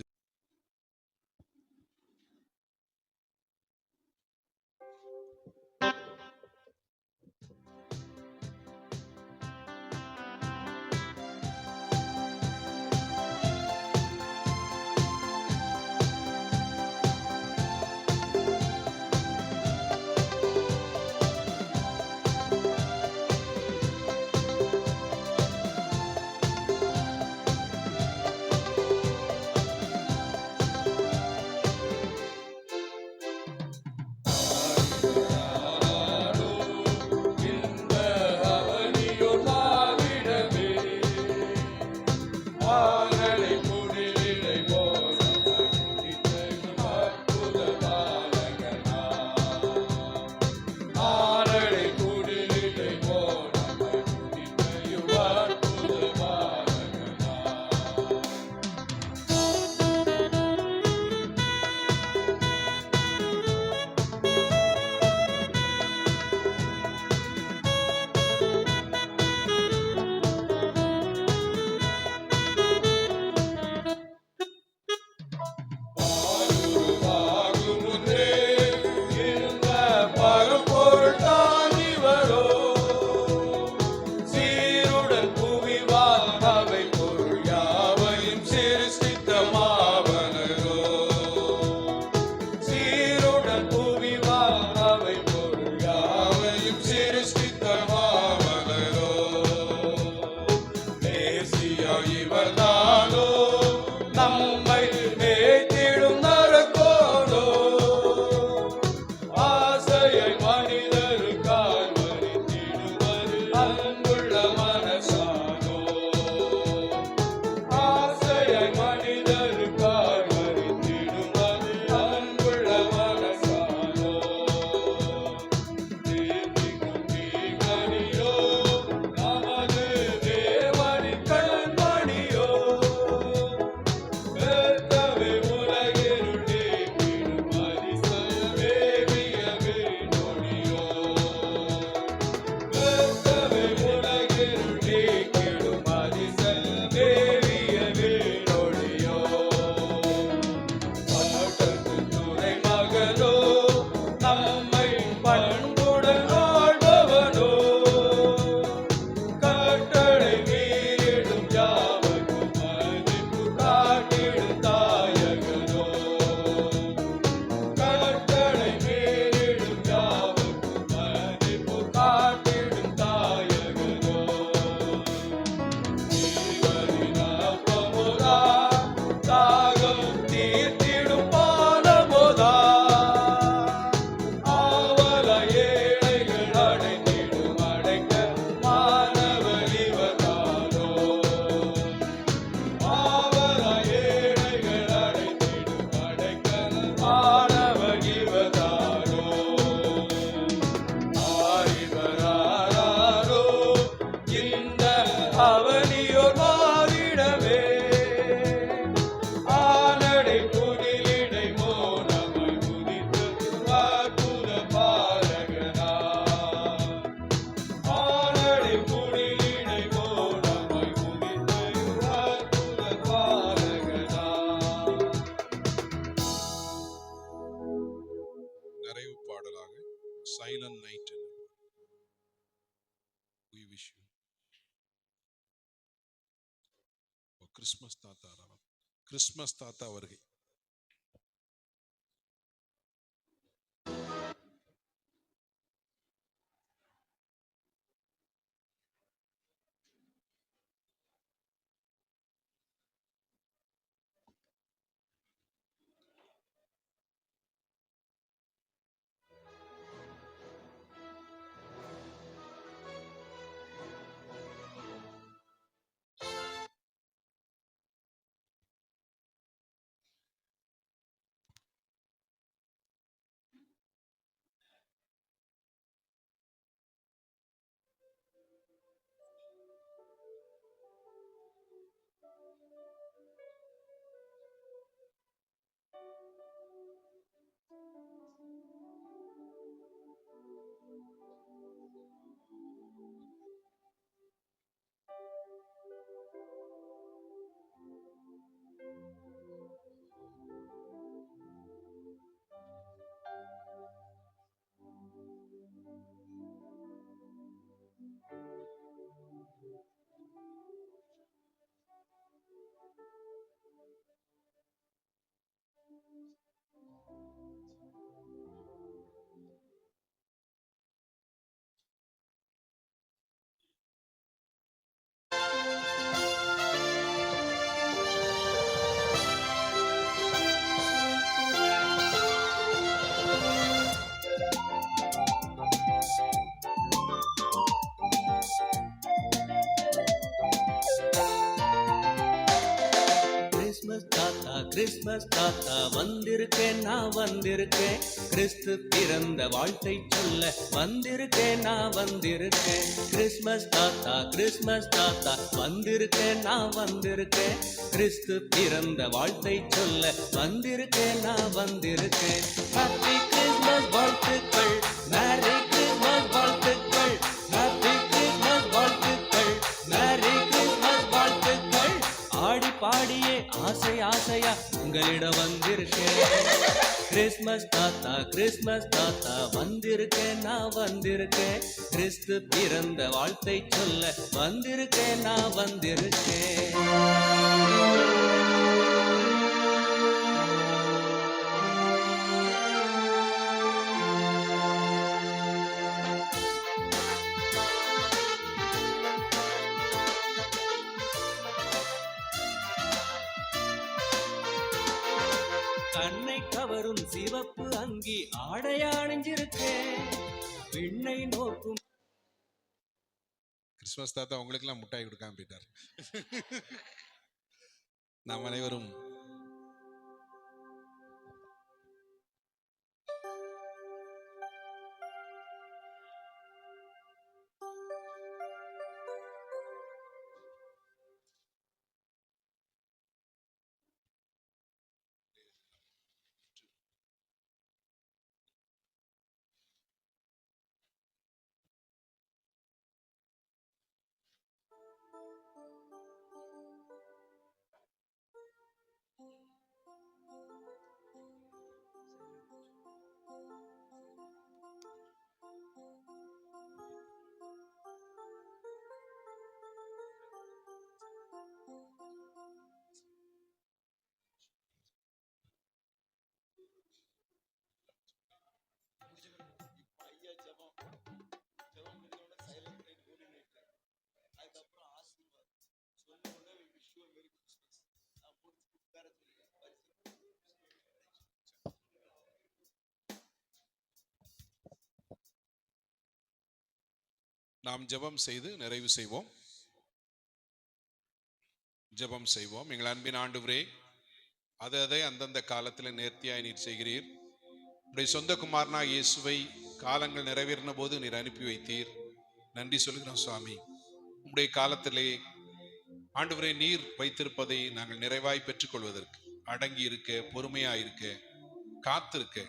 கிறிஸ்மஸ் தாத்தா ஆராதனை. கிறிஸ்மஸ் தாத்தா வருகை. கிறிஸ்மஸ் தாத்தா வந்திருக்கேன், நான் வந்திருக்கேன். கிறிஸ்து பிறந்த வாழ்த்தை சொல்ல வந்திருக்கேன், நான் வந்திருக்கேன். கிறிஸ்மஸ் தாத்தா வந்திருக்கேன், நான் வந்திருக்கேன். கிறிஸ்து பிறந்த வாழ்த்தை சொல்ல வந்திருக்கேன், நான் வந்திருக்கேன். ஹாப்பி கிறிஸ்மஸ் வாழ்த்துக்கள், மேரி கிறிஸ்மஸ் வாழ்த்துக்கள், ஹாப்பி கிறிஸ்மஸ் வாழ்த்துக்கள், மேரி கிறிஸ்மஸ் வாழ்த்துக்கள். ஆடி பாடியே ஆசை ஆசையா உங்களிடம் வந்திருக்கேன். கிறிஸ்மஸ் தாத்தா வந்திருக்கேன், நான் வந்திருக்கேன். கிறிஸ்து பிறந்த வாழ்த்தை சொல்ல வந்திருக்கேன், நான் வந்திருக்கேன். கண்ணை கவரும் சிவப்பு அங்கி ஆடையா அணிஞ்சிருக்கேன். விண்ணை நோக்கும் கிறிஸ்மஸ் தாத்தா உங்களுக்கெல்லாம் முட்டாய் கொடுக்காம போயிட்டார். நாம் அனைவரும் நாம் ஜெபம் செய்து நிறைவு செய்வோம். ஜெபம் செய்வோம். எங்கள் அன்பின் ஆண்டவரே, அதை அந்தந்த காலத்தில் நேர்த்தியாய் நீர் செய்கிறீர். உடைய சொந்த குமாரனாக இயேசுவை காலங்கள் நிறைவேறின போது நீர் அனுப்பி வைத்தீர். நன்றி சொல்கிறோம் சுவாமி. உடைய காலத்திலே ஆண்டவரே நீர் வைத்திருப்பதை நாங்கள் நிறைவாய் பெற்றுக்கொள்வதற்கு அடங்கி இருக்க, பொறுமையாக இருக்க, காத்திருக்க,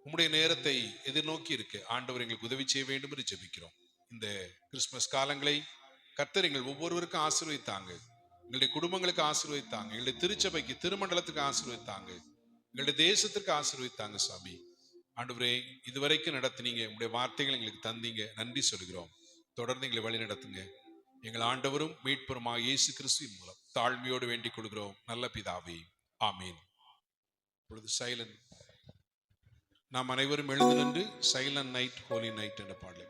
உம்முடைய நேரத்தை எதிர்நோக்கி இருக்க ஆண்டவர் எங்களுக்கு உதவி செய்ய வேண்டும் என்று ஜெபிக்கிறோம். இந்த கிறிஸ்துமஸ் காலங்களை கர்த்தர் எங்கள் ஒவ்வொருவருக்கும் ஆசீர்வதித்தாங்க. எங்களுடைய குடும்பங்களுக்கு ஆசீர்வதித்தாங்க. எங்களுடைய திருச்சபைக்கு, திருமண்டலத்துக்கு ஆசீர்வதித்தாங்க. எங்களுடைய தேசத்திற்கு ஆசீர்வதித்தாங்க சுவாமி. ஆண்டவரே, இதுவரைக்கும் நடத்தினீங்க. உங்களுடைய வார்த்தைகள் எங்களுக்கு தந்தீங்க. நன்றி சொல்கிறோம். தொடர்ந்து எங்களை வழி நடத்துங்க. எங்கள் ஆண்டவரும் மீட்பருமாக இயேசு கிறிஸ்துவின் மூலம் தாழ்மையோடு வேண்டிக் கொள்கிறோம் நல்ல பிதாவே, ஆமீன். இப்பொழுது சைலண்ட், நாம் அனைவரும் எழுந்து நின்று சைலண்ட் நைட் ஹோலி நைட் என்ற பாடலை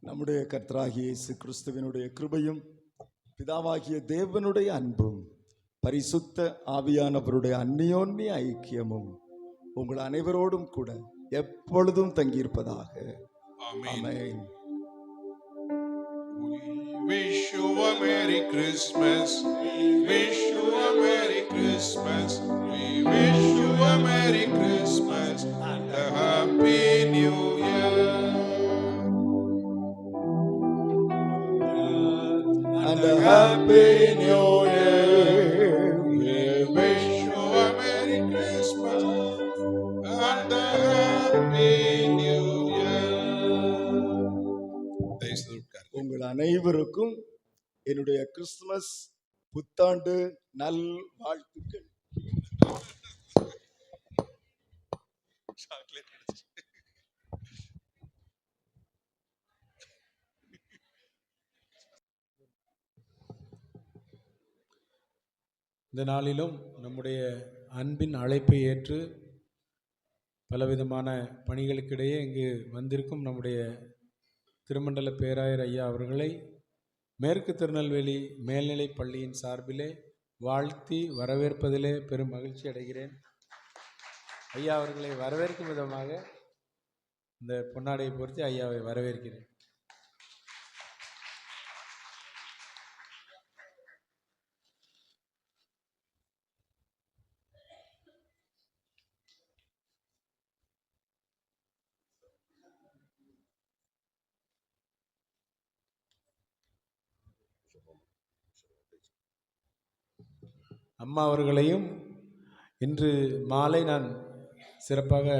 நம்முடைய கர்த்தராகிய இயேசு கிறிஸ்துவினுடைய கிருபையும் பிதாவாகிய தேவனுடைய அன்பும் பரிசுத்த ஆவியானவருடைய அந்நியோன்ய ஐக்கியமும் உங்கள் அனைவரோடும் கூட எப்பொழுதும் தங்கியிருப்பதாக. ஆமென். Wish you a Merry Christmas. We wish you a Merry Christmas. We wish you a Merry Christmas and a Happy New Year. And a Happy New Year. We wish you a Merry Christmas and a Happy New Year. உங்கள் அனைவருக்கும் என்னுடைய Christmas புத்தாண்டு நல் வாழ்த்துக்கள். இந்த நாளிலும் நம்முடைய அன்பின் அழைப்பை ஏற்று பலவிதமான பணிகளுக்கிடையே இங்கு வந்திருக்கும் நம்முடைய திருமண்டல பேராயர் ஐயா அவர்களை மேற்கு திருநெல்வேலி மேல்நிலைப் பள்ளியின் சார்பிலே வாழ்த்தி வரவேற்பதிலே பெரும் மகிழ்ச்சி அடைகிறேன். ஐயா அவர்களை வரவேற்கும் விதமாக இந்த பொன்னாடையை பொறுத்து ஐயாவை வரவேற்கிறேன். அம்மா அவர்களையும் இன்று மாலை நான் சிறப்பாக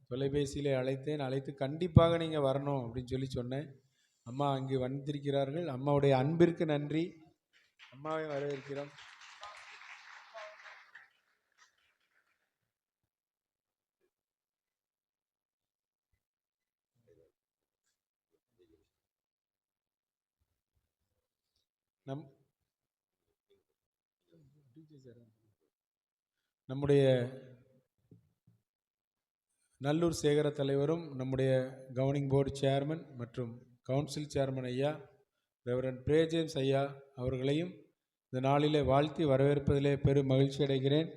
தொலைபேசியிலே அழைத்து கண்டிப்பாக நீங்கள் வரணும் அப்படின்னு சொன்னேன். அம்மா அங்கு வந்திருக்கிறார்கள். அம்மாவுடைய அன்பிற்கு நன்றி. அம்மாவை வரவேற்கிறோம். நம்முடைய நல்லூர் சேகர தலைவரும் நம்முடைய கவர்னிங் போர்டு சேர்மன் மற்றும் கவுன்சில் சேர்மன் ஐயா ரெவரண்ட் பிரே ஜேம்ஸ் ஐயா அவர்களையும் இந்த நாளிலே வாழ்த்தி வரவேற்பதிலே பெரும் மகிழ்ச்சி அடைகிறேன்.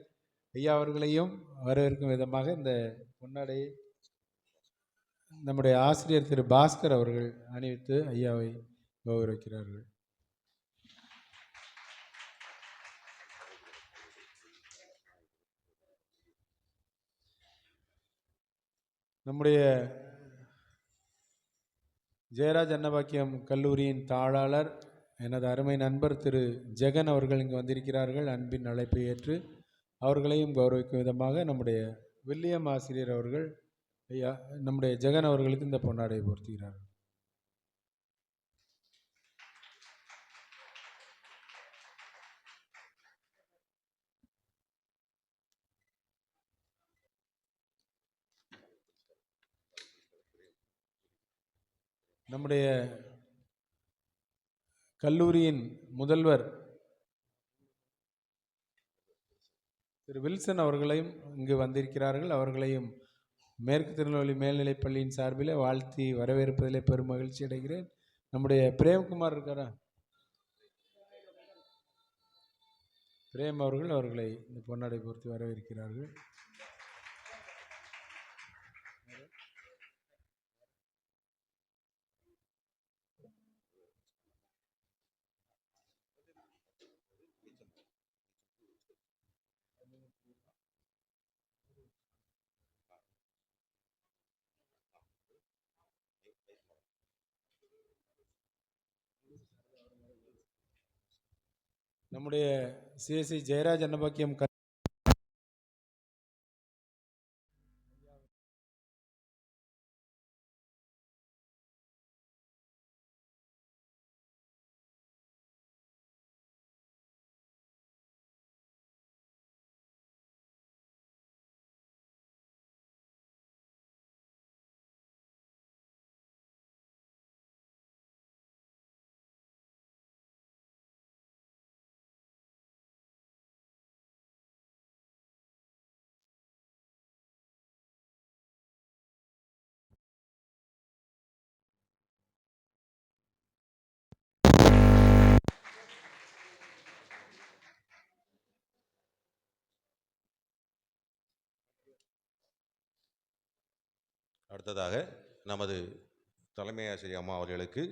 ஐயா அவர்களையும் வரவேற்கும் விதமாக இந்த பொன்னாடையை நம்முடைய ஆசிரியர் திரு பாஸ்கர் அவர்கள் அணிவித்து ஐயாவை கௌரவிக்கிறார்கள். நம்முடைய ஜெயராஜ் அன்னபாக்கியம் கல்லூரியின் தாளாளர் எனது அருமை நண்பர் திரு ஜெகன் அவர்கள் இங்கு வந்திருக்கிறார்கள். அன்பின் அழைப்பை ஏற்று அவர்களையும் கௌரவிக்கும் விதமாக நம்முடைய வில்லியம் ஆசிரியர் அவர்கள் ஐயா நம்முடைய ஜெகன் அவர்களுக்கு இந்த பொன்னாடை போர்த்துகிறார்கள். நம்முடைய கல்லூரியின் முதல்வர் திரு வில்சன் அவர்களையும் இங்கு வந்திருக்கிறார்கள். அவர்களையும் மேற்கு திருநெல்வேலி மேல்நிலைப் பள்ளியின் சார்பில் வாழ்த்தி வரவேற்பதிலே பெரும் மகிழ்ச்சி அடைகிறேன். நம்முடைய பிரேம்குமார் இருக்காரா? பிரேம் அவர்கள் அவர்களை இந்த பொன்னாடை பொறுத்து வரவேற்கிறார்கள். நம்முடைய சிஎஸ்சி ஜெயராஜ் அன்னபாக்கியம் அடுத்ததாக நமது தலைமை ஆசிரியர் அம்மா அவர்களுக்கு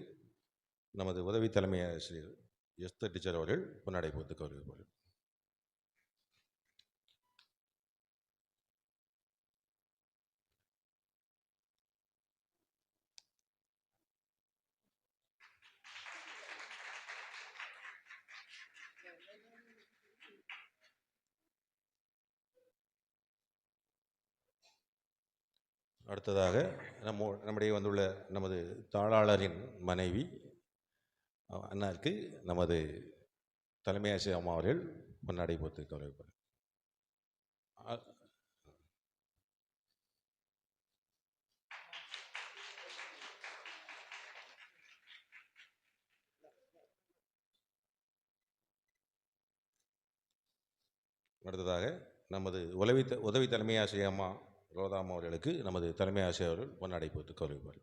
நமது உதவி தலைமை ஆசிரியர் எஸ்தர் டீச்சர் அவர்கள் பொன்னாடை போர்த்து கௌரவிப்பார்கள். அடுத்ததாக நம்முடைய வந்துள்ள நமது தாளாளரின் மனைவி அண்ணாருக்கு நமது தலைமை ஆசிரியர் அம்மா அவர்கள் பொன்னாடை போர்த்து கௌரவிப்பார். அடுத்ததாக நமது உதவி தலைமை ஆசிரியர் அம்மா ரோதாம் அவர்களுக்கு நமது தலைமை ஆசிரியர் அவர்கள் பொன்னாடை போர்த்து கௌரவிப்பார்.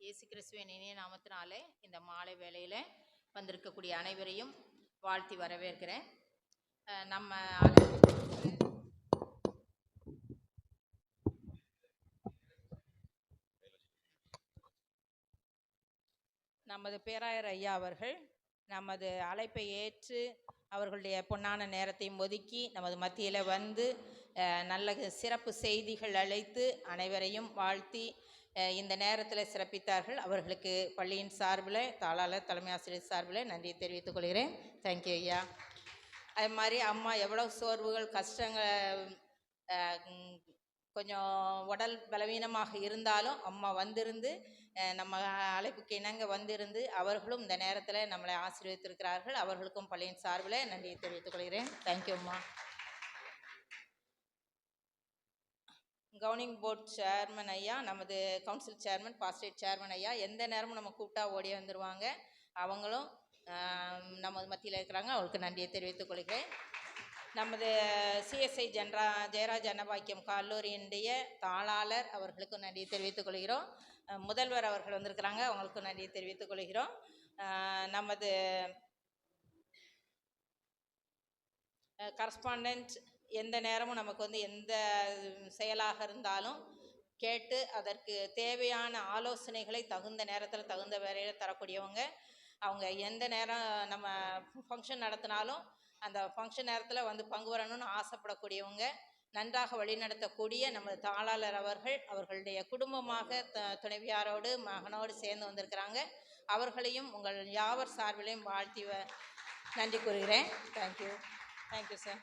இயேசு கிறிஸ்துவின் இனிய நாமத்தினாலே இந்த மாலை வேளையில வந்திருக்கக்கூடிய அனைவரையும் வாழ்த்தி வரவேற்கிறேன். நமது பேராயர் ஐயா அவர்கள் நமது அழைப்பை ஏற்று அவர்களுடைய பொன்னான நேரத்தையும் ஒதுக்கி நமது மத்தியில் வந்து நல்ல சிறப்பு செய்திகள் அழைத்து அனைவரையும் வாழ்த்தி இந்த நேரத்தில் சிறப்பித்தார்கள். அவர்களுக்கு பள்ளியின் சார்பில் தாளாளர் தலைமை ஆசிரியர் சார்பில் நன்றியை தெரிவித்துக் கொள்கிறேன். தேங்க்யூ ஐயா. அது மாதிரி அம்மா எவ்வளோ சோர்வுகள் கஷ்டங்கள் கொஞ்சம் உடல் பலவீனமாக இருந்தாலும் அம்மா வந்திருந்து நம்ம அழைப்புக்கு இணங்க வந்திருந்து அவர்களும் இந்த நேரத்தில் நம்மளை ஆசீர்வதித்திருக்கிறார்கள். அவர்களுக்கும் பள்ளியின் சார்பில் நன்றியை தெரிவித்துக் கொள்கிறேன். தேங்க்யூ அம்மா. கவர்னிங் போர்ட் சேர்மன் ஐயா, நமது கவுன்சில் சேர்மன் பாஸ்டேட் சேர்மன் ஐயா எந்த நேரமும் நம்ம கூப்பிட்டா ஓடி வந்துடுவாங்க. அவங்களும் நமது மத்தியில் இருக்கிறாங்க. அவங்களுக்கு நன்றியை தெரிவித்துக் கொள்கிறேன். நமது சிஎஸ்ஐ ஜெயராஜ் அன்னபாக்கியம் கல்லூரியினுடைய தாளாளர் அவர்களுக்கும் நன்றி தெரிவித்துக் கொள்கிறோம். முதல்வர் அவர்கள் வந்திருக்கிறாங்க, அவங்களுக்கும் நன்றி தெரிவித்துக் கொள்கிறோம். நமது கரஸ்பாண்டன்ட் எந்த நேரமும் நமக்கு வந்து எந்த செயலாக இருந்தாலும் கேட்டு அதற்கு தேவையான ஆலோசனைகளை தகுந்த நேரத்தில் தகுந்த வேலையில் தரக்கூடியவங்க. அவங்க எந்த நேரம் நம்ம ஃபங்க்ஷன் நடத்தினாலும் அந்த ஃபங்க்ஷன் நேரத்தில் வந்து பங்கு வரணும்னு ஆசைப்படக்கூடியவங்க. நன்றாக வழிநடத்தக்கூடிய நமது தாளாளர் அவர்களுடைய குடும்பமாக துணைவியாரோடு மகனோடு சேர்ந்து வந்திருக்கிறாங்க. அவர்களையும் உங்கள் யாவர் சார்பிலையும் வாழ்த்தி நன்றி கூறுகிறேன். தேங்க்யூ. Thank you sir.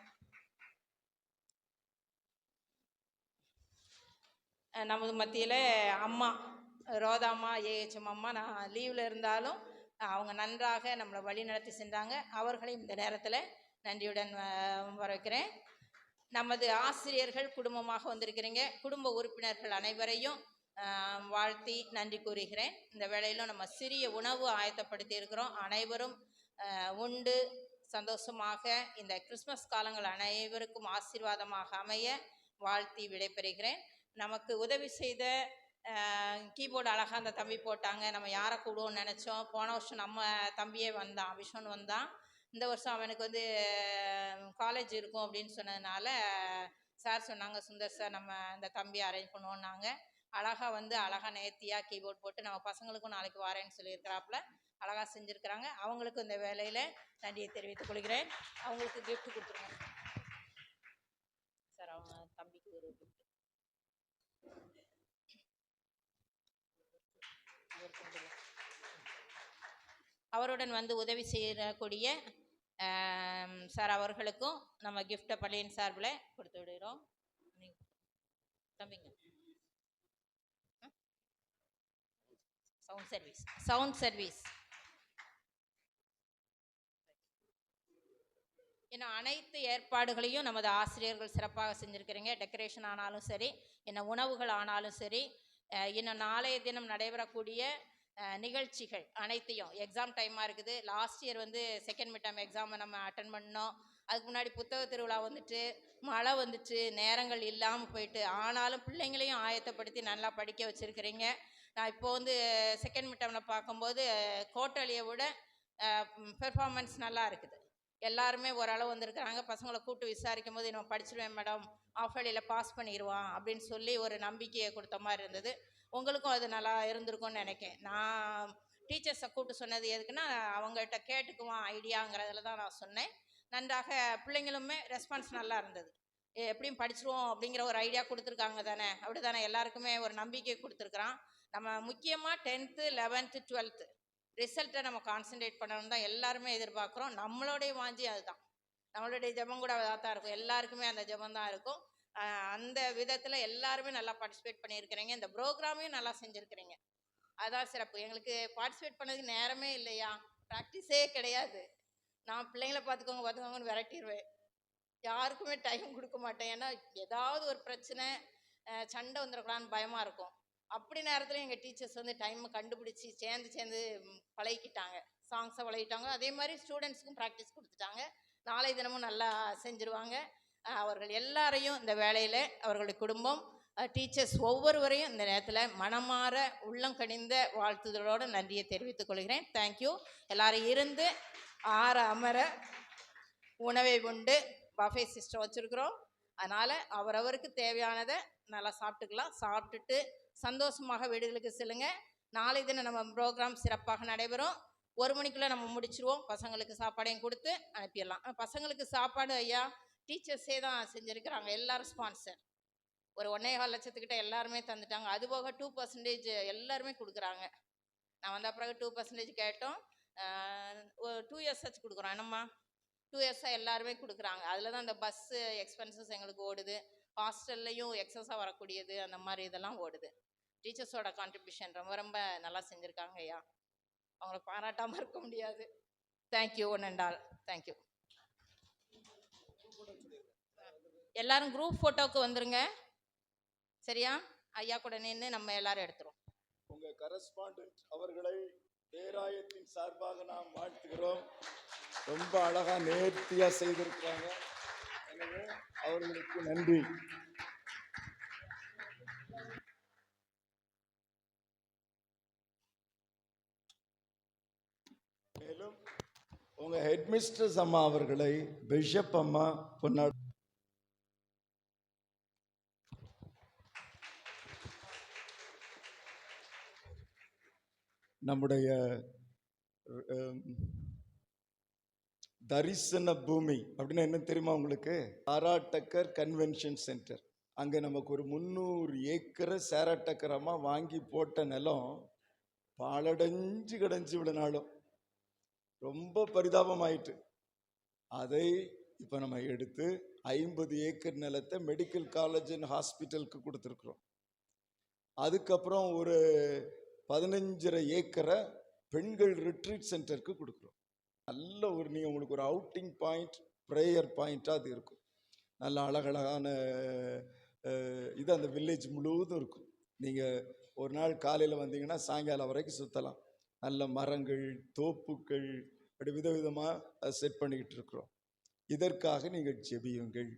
நமது மத்தியில் அம்மா ரோதாம்மா ஏஹெச்எம் அம்மா, நான் லீவில் இருந்தாலும் அவங்க நன்றாக நம்மளை வழி நடத்தி சென்றாங்க. அவர்களையும் இந்த நேரத்தில் நன்றியுடன் வரவேற்கிறேன். நமது ஆசிரியர்கள் குடும்பமாக வந்திருக்கிறீங்க. குடும்ப உறுப்பினர்கள் அனைவரையும் வாழ்த்தி நன்றி கூறுகிறேன். இந்த வேளையிலும் நம்ம சிறிய உணவு ஆயத்தப்படுத்தி இருக்கிறோம். அனைவரும் உண்டு சந்தோஷமாக இந்த கிறிஸ்மஸ் காலங்கள் அனைவருக்கும் ஆசீர்வாதமாக அமைய வாழ்த்தி விடைபெறுகிறேன். நமக்கு உதவி செய்த கீபோர்டு அழகாக அந்த தம்பி போட்டாங்க. நம்ம யாரை கூடுவோம்னு நினச்சோம். போன வருஷம் நம்ம தம்பியே வந்தான், விஷன் வந்தான். இந்த வருஷம் அவனுக்கு வந்து காலேஜ் இருக்கும் அப்படின்னு சொன்னதுனால சார் சொன்னாங்க, சுந்தர் சார் நம்ம இந்த தம்பி அரேஞ்ச் பண்ணுவோன்னாங்க. அழகாக வந்து அழகாக நேர்த்தியாக கீபோர்ட் போட்டு நம்ம பசங்களுக்கும் நாளைக்கு வரேன்னு சொல்லியிருக்கிறாப்புல அழகாக செஞ்சுருக்கிறாங்க. அவங்களுக்கும் இந்த வேலையில் நன்றியை தெரிவித்துக் கொள்கிறேன். அவங்களுக்கு கிஃப்ட் கொடுத்துருங்க சார். அவங்க தம்பிக்கு ஒரு கிஃப்ட். அவருடன் வந்து உதவி செய்யக்கூடிய சார் அவர்களுக்கும் நம்ம கிஃப்டை பள்ளியின் சார்பில் கொடுத்து விடுகிறோம். தம்பிங்க சவுண்ட் சர்வீஸ் இன்னும் அனைத்து ஏற்பாடுகளையும் நமது ஆசிரியர்கள் சிறப்பாக செஞ்சுருக்கிறீங்க. டெக்கரேஷன் ஆனாலும் சரி, இன்னும் உணவுகள் ஆனாலும் சரி, இன்னும் நாளைய தினம் நடைபெறக்கூடிய நிகழ்ச்சிகள் அனைத்தையும், எக்ஸாம் டைமாக இருக்குது. லாஸ்ட் இயர் வந்து செகண்ட் மிட் டர்ம் எக்ஸாமை நம்ம அட்டன் பண்ணோம். அதுக்கு முன்னாடி புத்தக திருவிழா வந்துட்டு, மழை வந்துட்டு, நேரங்கள் இல்லாமல் போயிட்டு, ஆனாலும் பிள்ளைங்களையும் ஆயத்தப்படுத்தி நல்லா படிக்க வச்சுருக்கிறீங்க. நான் இப்போ வந்து செகண்ட் மிட் டர்மில் பார்க்கும்போது கோட்டலியை விட பெர்ஃபார்மன்ஸ் நல்லா இருக்குது. எல்லாருமே ஓரளவு வந்திருக்கிறாங்க. பசங்களை கூப்பிட்டு விசாரிக்கும் போது நம்ம படிச்சிருவேன் மேடம், ஆஃப் இயர்லியில் பாஸ் பண்ணிடுவான் அப்படின்னு சொல்லி ஒரு நம்பிக்கையை கொடுத்த மாதிரி இருந்தது. உங்களுக்கும் அது நல்லா இருந்திருக்கும்னு நினைக்கிறேன். நான் டீச்சர்ஸை கூப்பிட்டு சொன்னது எதுக்குன்னா, அவங்கள்ட்ட கேட்டுக்குவான் ஐடியாங்கிறதுல தான் நான் சொன்னேன். நன்றாக பிள்ளைங்களுமே ரெஸ்பான்ஸ் நல்லா இருந்தது. எப்படியும் படிச்சிருவோம் அப்படிங்கிற ஒரு ஐடியா கொடுத்துருக்காங்க தானே, அப்படி தானே எல்லாருக்குமே ஒரு நம்பிக்கை கொடுத்துருக்குறான். நம்ம முக்கியமாக 10th 11th 12th ரிசல்ட்டை நம்ம கான்சன்ட்ரேட் பண்ணணும் தான் எல்லாருமே எதிர்பார்க்குறோம். நம்மளுடைய வாஞ்சி அதுதான், நம்மளுடைய ஜெபம் கூட அதாக தான் இருக்கும். எல்லாருக்குமே அந்த ஜெபம் தான் இருக்கும். அந்த விதத்தில் எல்லாருமே நல்லா பார்ட்டிசிபேட் பண்ணியிருக்கிறீங்க. இந்த ப்ரோக்ராமையும் நல்லா செஞ்சுருக்கிறீங்க. அதான் சிறப்பு. எங்களுக்கு பார்ட்டிசிபேட் பண்ணதுக்கு நேரமே இல்லையா, ப்ராக்டிஸே கிடையாது. நான் பிள்ளைங்களை பார்த்துக்கோங்கன்னு விரட்டிடுவேன். யாருக்குமே டைம் கொடுக்க மாட்டேன். ஏன்னா ஏதாவது ஒரு பிரச்சனை சண்டை வந்துடக்கூடாதுன்னு பயமாக இருக்கும். அப்படி நேரத்தில் எங்கள் டீச்சர்ஸ் வந்து டைமை கண்டுபிடிச்சி சேர்ந்து பழகிக்கிட்டாங்க, சாங்ஸை பழகிட்டாங்க. அதே மாதிரி ஸ்டூடெண்ட்ஸுக்கும் ப்ராக்டிஸ் கொடுத்துட்டாங்க. நாளை தினமும் நல்லா செஞ்சுருவாங்க. அவர்கள் எல்லாரையும் இந்த வேலையில் அவர்களுடைய குடும்பம், டீச்சர்ஸ் ஒவ்வொருவரையும் இந்த நேரத்தில் மனமாற உள்ளம் கனிந்த வாழ்த்துதலோடு நன்றியை தெரிவித்துக் கொள்கிறேன். தேங்க்யூ. எல்லாரும் இருந்து ஆற அமர உணவை உண்டு பஃபே சிஸ்டம் வச்சுருக்குறோம். அதனால் அவரவருக்கு தேவையானதை நல்லா சாப்பிட்டுக்கலாம். சாப்பிட்டுட்டு சந்தோஷமாக வீடுகளுக்கு செல்லுங்க. நாளை தினம் நம்ம ப்ரோக்ராம் சிறப்பாக நடைபெறும். 1 மணிக்குள்ளே நம்ம முடிச்சிருவோம். பசங்களுக்கு சாப்பாடையும் கொடுத்து அனுப்பிடலாம். பசங்களுக்கு சாப்பாடு ஐயா டீச்சர்ஸே தான் செஞ்சுருக்கிறாங்க. எல்லாரும் ஸ்பான்சர். ஒரு 1.25 லட்சத்துக்கிட்ட எல்லாருமே தந்துட்டாங்க. அதுபோக 2% எல்லாருமே கொடுக்குறாங்க. நான் வந்த பிறகு 2% கேட்டோம். 2 இயர்ஸ் வச்சு கொடுக்குறோம். என்னம்மா 2 இயர்ஸாக எல்லாருமே கொடுக்குறாங்க. அதில் தான் இந்த பஸ்ஸு எக்ஸ்பென்சஸ் எங்களுக்கு ஓடுது. ஹாஸ்டல்லையும் எக்ஸஸாக வரக்கூடியது அந்த மாதிரி இதெல்லாம் ஓடுது. டீச்சர்ஸோட கான்ட்ரிபியூஷன் ரொம்ப ரொம்ப நல்லா செஞ்சுருக்காங்க ஐயா. அவங்கள பாராட்டாமல் இருக்க முடியாது. Thank you one and all. Thank you. எல்லாரும் குரூப் ஃபோட்டோவுக்கு வந்துருங்க, சரியா? ஐயா கூட நின்று நம்ம எல்லாரும் எடுத்துருவோம். உங்கள் கரஸ்பாண்டன்ட் அவர்களை பேராயத்தின் சார்பாக நாம் வாழ்த்துகிறோம். ரொம்ப அழகாக நேர்த்தியாக செய்திருக்கிறாங்க. அவர்களுக்கு நன்றி. மேலும் உங்க ஹெட்மிஸ்ட்ரஸ் அம்மா அவர்களை பிஷப் அம்மா பொன்னாடு நம்முடைய தரிசன பூமி அப்படின்னா என்ன தெரியுமா உங்களுக்கு? சாராட்டக்கர் கன்வென்ஷன் சென்டர். அங்கே நமக்கு ஒரு 300 ஏக்கரை சாராட்டக்கர் அம்மா வாங்கி போட்ட நிலம் பாலடைஞ்சு கிடஞ்சி விடனாலும் ரொம்ப பரிதாபமாயிட்டு. அதை இப்போ நம்ம எடுத்து 50 ஏக்கர் நிலத்தை மெடிக்கல் காலேஜ் அண்ட் ஹாஸ்பிட்டலுக்கு கொடுத்துருக்குறோம். அதுக்கப்புறம் ஒரு 15.5 ஏக்கரை பெண்கள் ரிட்ரீட் சென்டருக்கு கொடுக்குறோம். நல்ல ஒரு நீங்கள் உங்களுக்கு ஒரு அவுட்டிங் பாயிண்ட், ப்ரேயர் பாயிண்ட்டாக அது இருக்கும். நல்ல அழகழகான இது அந்த வில்லேஜ் முழுவதும் இருக்கும். நீங்கள் ஒரு நாள் காலையில் வந்தீங்கன்னா சாயங்காலம் வரைக்கும் சுற்றலாம். நல்ல மரங்கள், தோப்புக்கள், அப்படி விதவிதமாக செட் பண்ணிக்கிட்டு இருக்கிறோம். இதற்காக நீங்கள் ஜெபியுங்கள்.